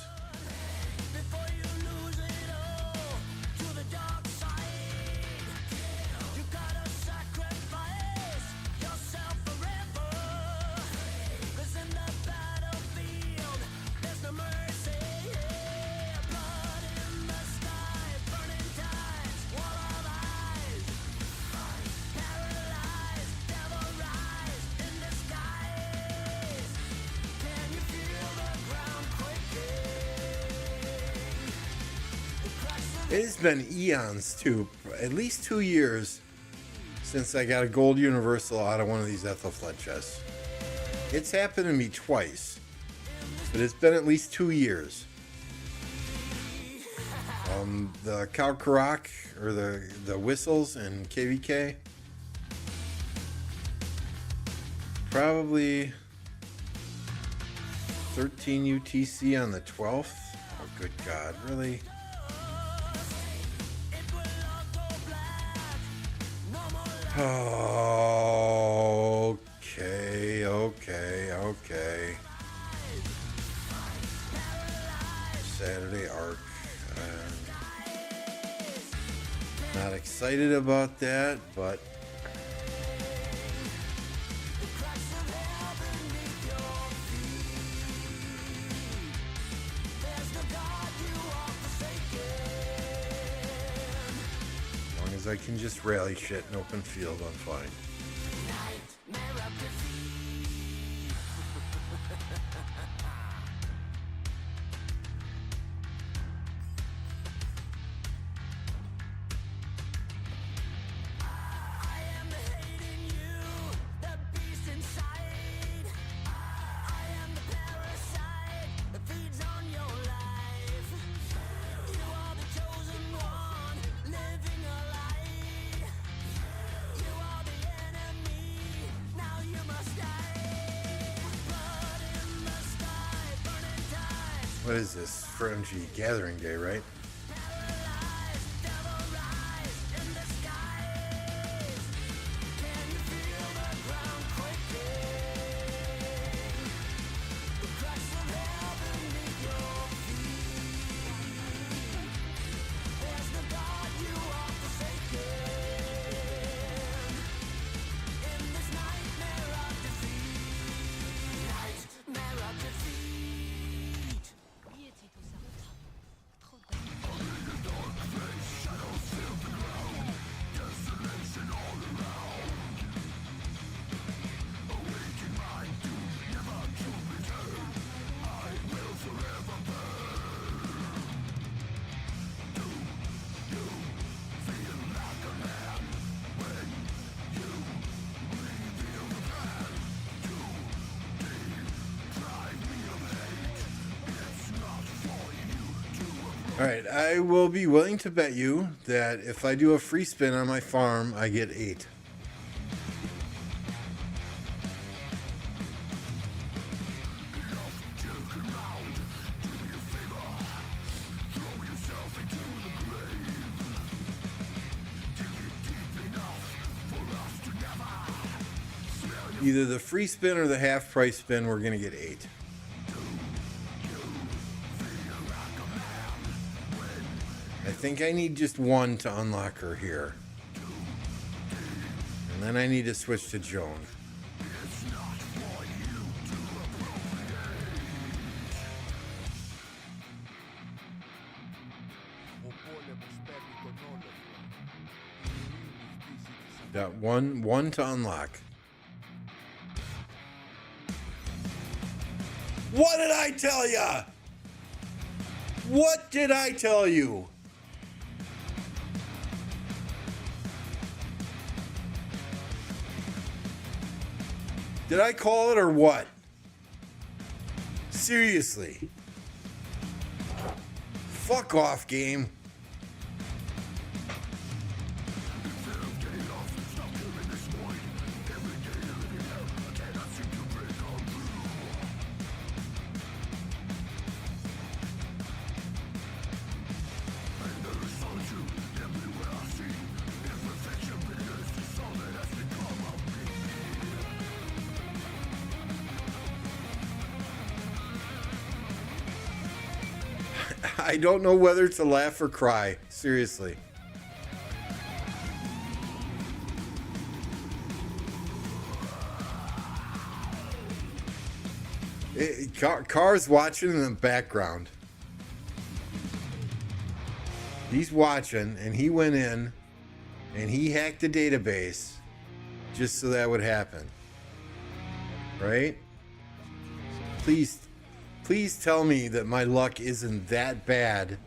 It's been eons too, at least 2 years since I got a gold universal out of one of these Ethelflaed chests. It's happened to me twice, but it's been at least 2 years. The Kalkarak, or the whistles in KVK, probably 13 UTC on the 12th. Oh, good God, really? Okay. Saturday arc. Not excited about that, but as long as I can just rally shit in open field, I'm fine. What is this? Frenzy Gathering Day, right? All right, I will be willing to bet you that if I do a free spin on my farm, I get 8. Either the free spin or the half price spin, we're going to get 8. I think I need just one to unlock her here. And then I need to switch to Joan. Got one to unlock. What did I tell ya? What did I tell you? Did I call it or what? Seriously. Fuck off, game. I don't know whether to laugh or cry. Seriously. Car's watching in the background. He's watching, and he went in, and he hacked the database just so that would happen. Right? Please tell me that my luck isn't that bad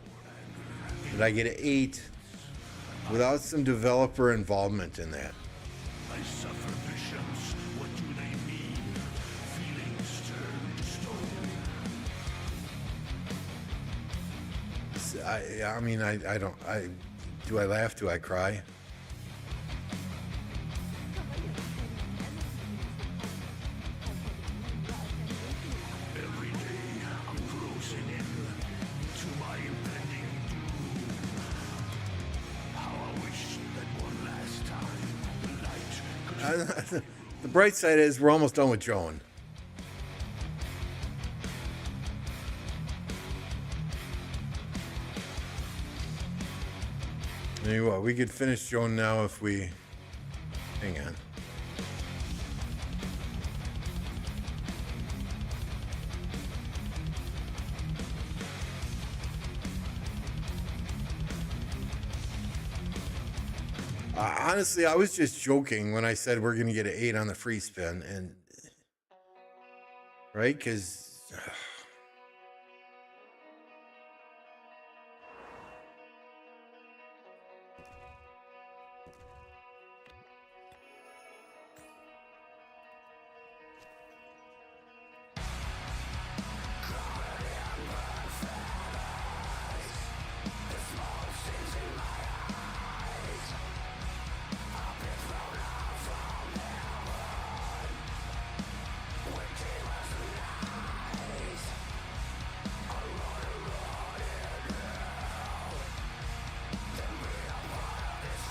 that I get an 8 without some developer involvement in that. I suffer visions. What do they mean? Feelings turn to stone. I mean, I don't, do I laugh? Do I cry? The bright side is we're almost done with Joan. Anyway, what, we could finish Joan now if we... Hang on. Honestly, I was just joking when I said we're going to get an 8 on the free spin, and right? Because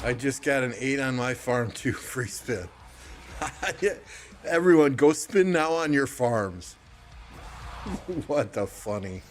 I just got an 8 on my farm too, free spin. Everyone, go spin now on your farms. What the funny.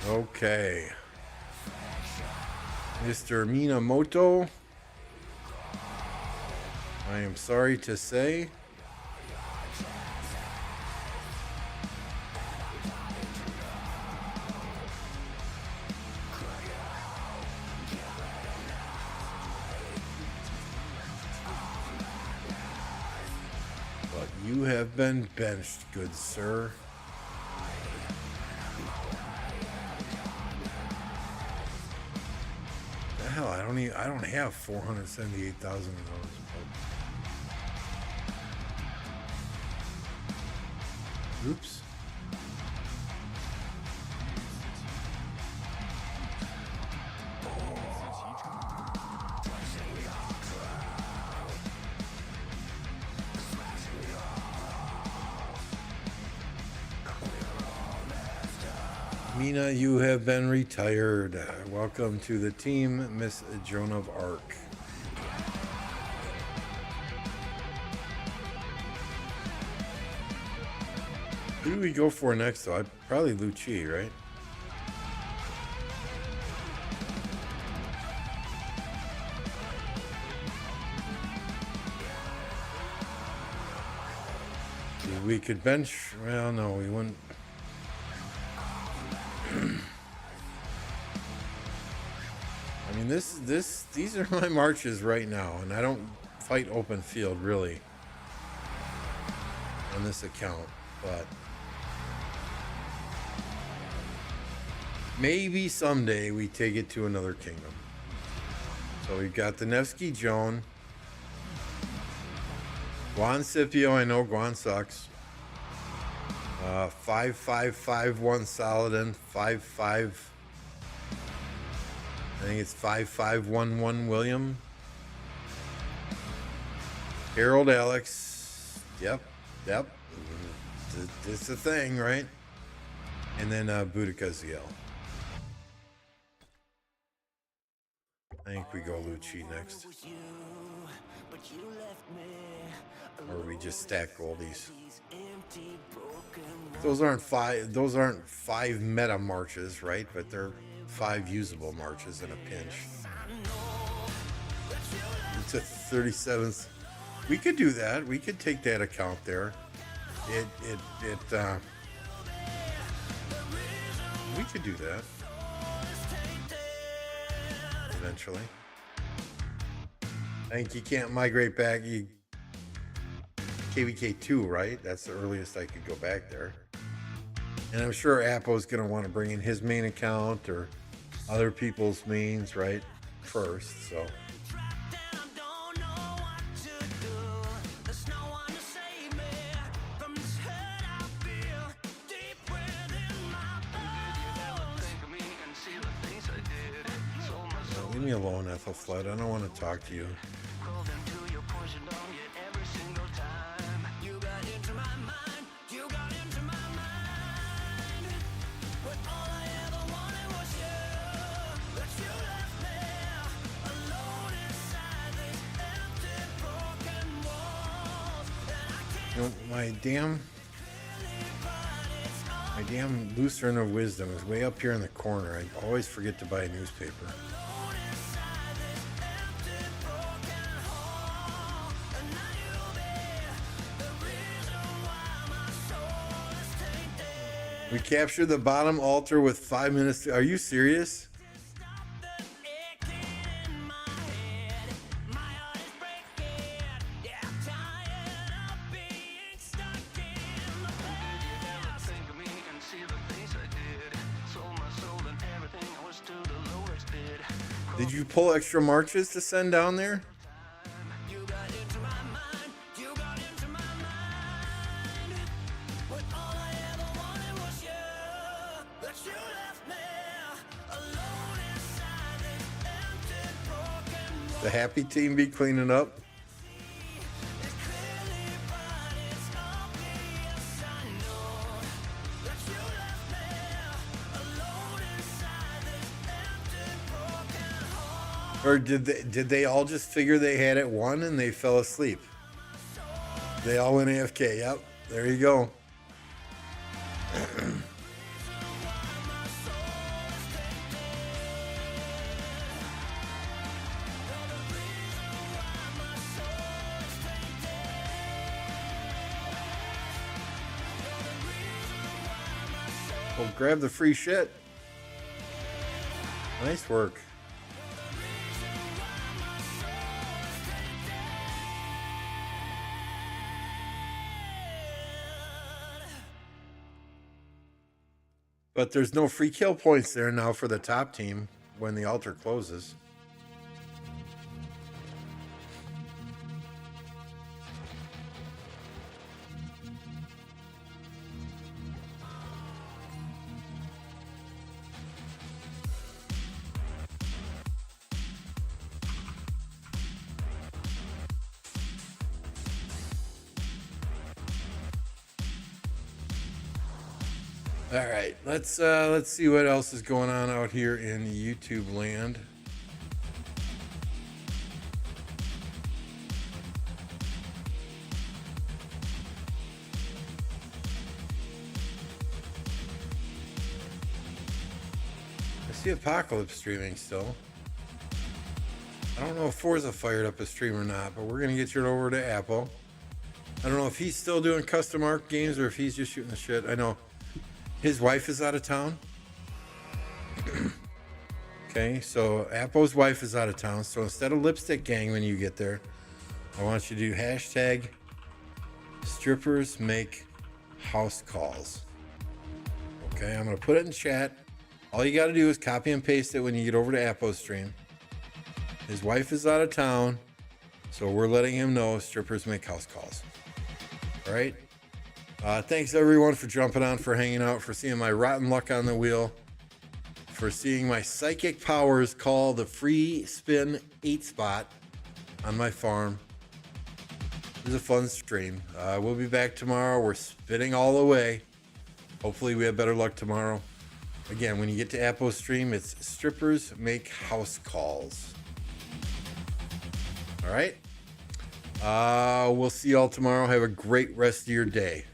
Okay. Mr. Minamoto, I am sorry to say, but you have been benched, good sir. Hell, I don't have 478,000 of those. Oops. Mina, you have been retired. Welcome to the team, Miss Joan of Arc. Who do we go for next, though? Probably Lucci, right? we could bench. Well, no, we wouldn't. I mean, these are my marches right now, and I don't fight open field really on this account, but maybe someday we take it to another kingdom. So we've got the Nevsky Joan, Guan Scipio. I know Guan sucks. 5551 Saladin, 55. I think it's 5511 William. Harold Alex. Yep. It's a thing, right? And then Boudica ZL. I think we go Lucci next. Or we just stack all these. Those aren't five meta marches, right? But they're 5 usable marches in a pinch. It's a 37th. We could do that. We could take that account there. We could do that eventually. I think you can't migrate back. KVK2, right? That's the earliest I could go back there. And I'm sure Apo's going to want to bring in his main account or other people's mains, right? First, so. Leave me alone, Ethelfled. I don't want to talk to you. You know, my damn Lucerne of Wisdom is way up here in the corner. I always forget to buy a newspaper. We captured the bottom altar with 5 minutes. Are you serious? Did you pull extra marches to send down there? The happy team be cleaning up. Or did they all just figure they had it won and they fell asleep? They all went AFK. Yep, there you go. Well, grab the free shit. Nice work. But there's no free kill points there now for the top team when the altar closes. All right, let's see what else is going on out here in YouTube land. I see Apocalypse streaming still. I don't know if Forza fired up a stream or not, but we're gonna get you over to Apple. I don't know if he's still doing custom art games or if he's just shooting the shit. I know his wife is out of town. Okay, so Appo's wife is out of town. So instead of Lipstick Gang when you get there, I want you to do hashtag strippers make house calls. Okay, I'm going to put it in chat. All you got to do is copy and paste it when you get over to Appo's stream. His wife is out of town, so we're letting him know strippers make house calls. All right? Thanks everyone for jumping on, for hanging out, for seeing my rotten luck on the wheel, for seeing my psychic powers call the free spin 8 spot on my farm. It was a fun stream. We'll be back tomorrow. We're spinning all the way. Hopefully we have better luck tomorrow. Again, when you get to Appo's stream, it's strippers make house calls. All right? We'll see y'all tomorrow. Have a great rest of your day.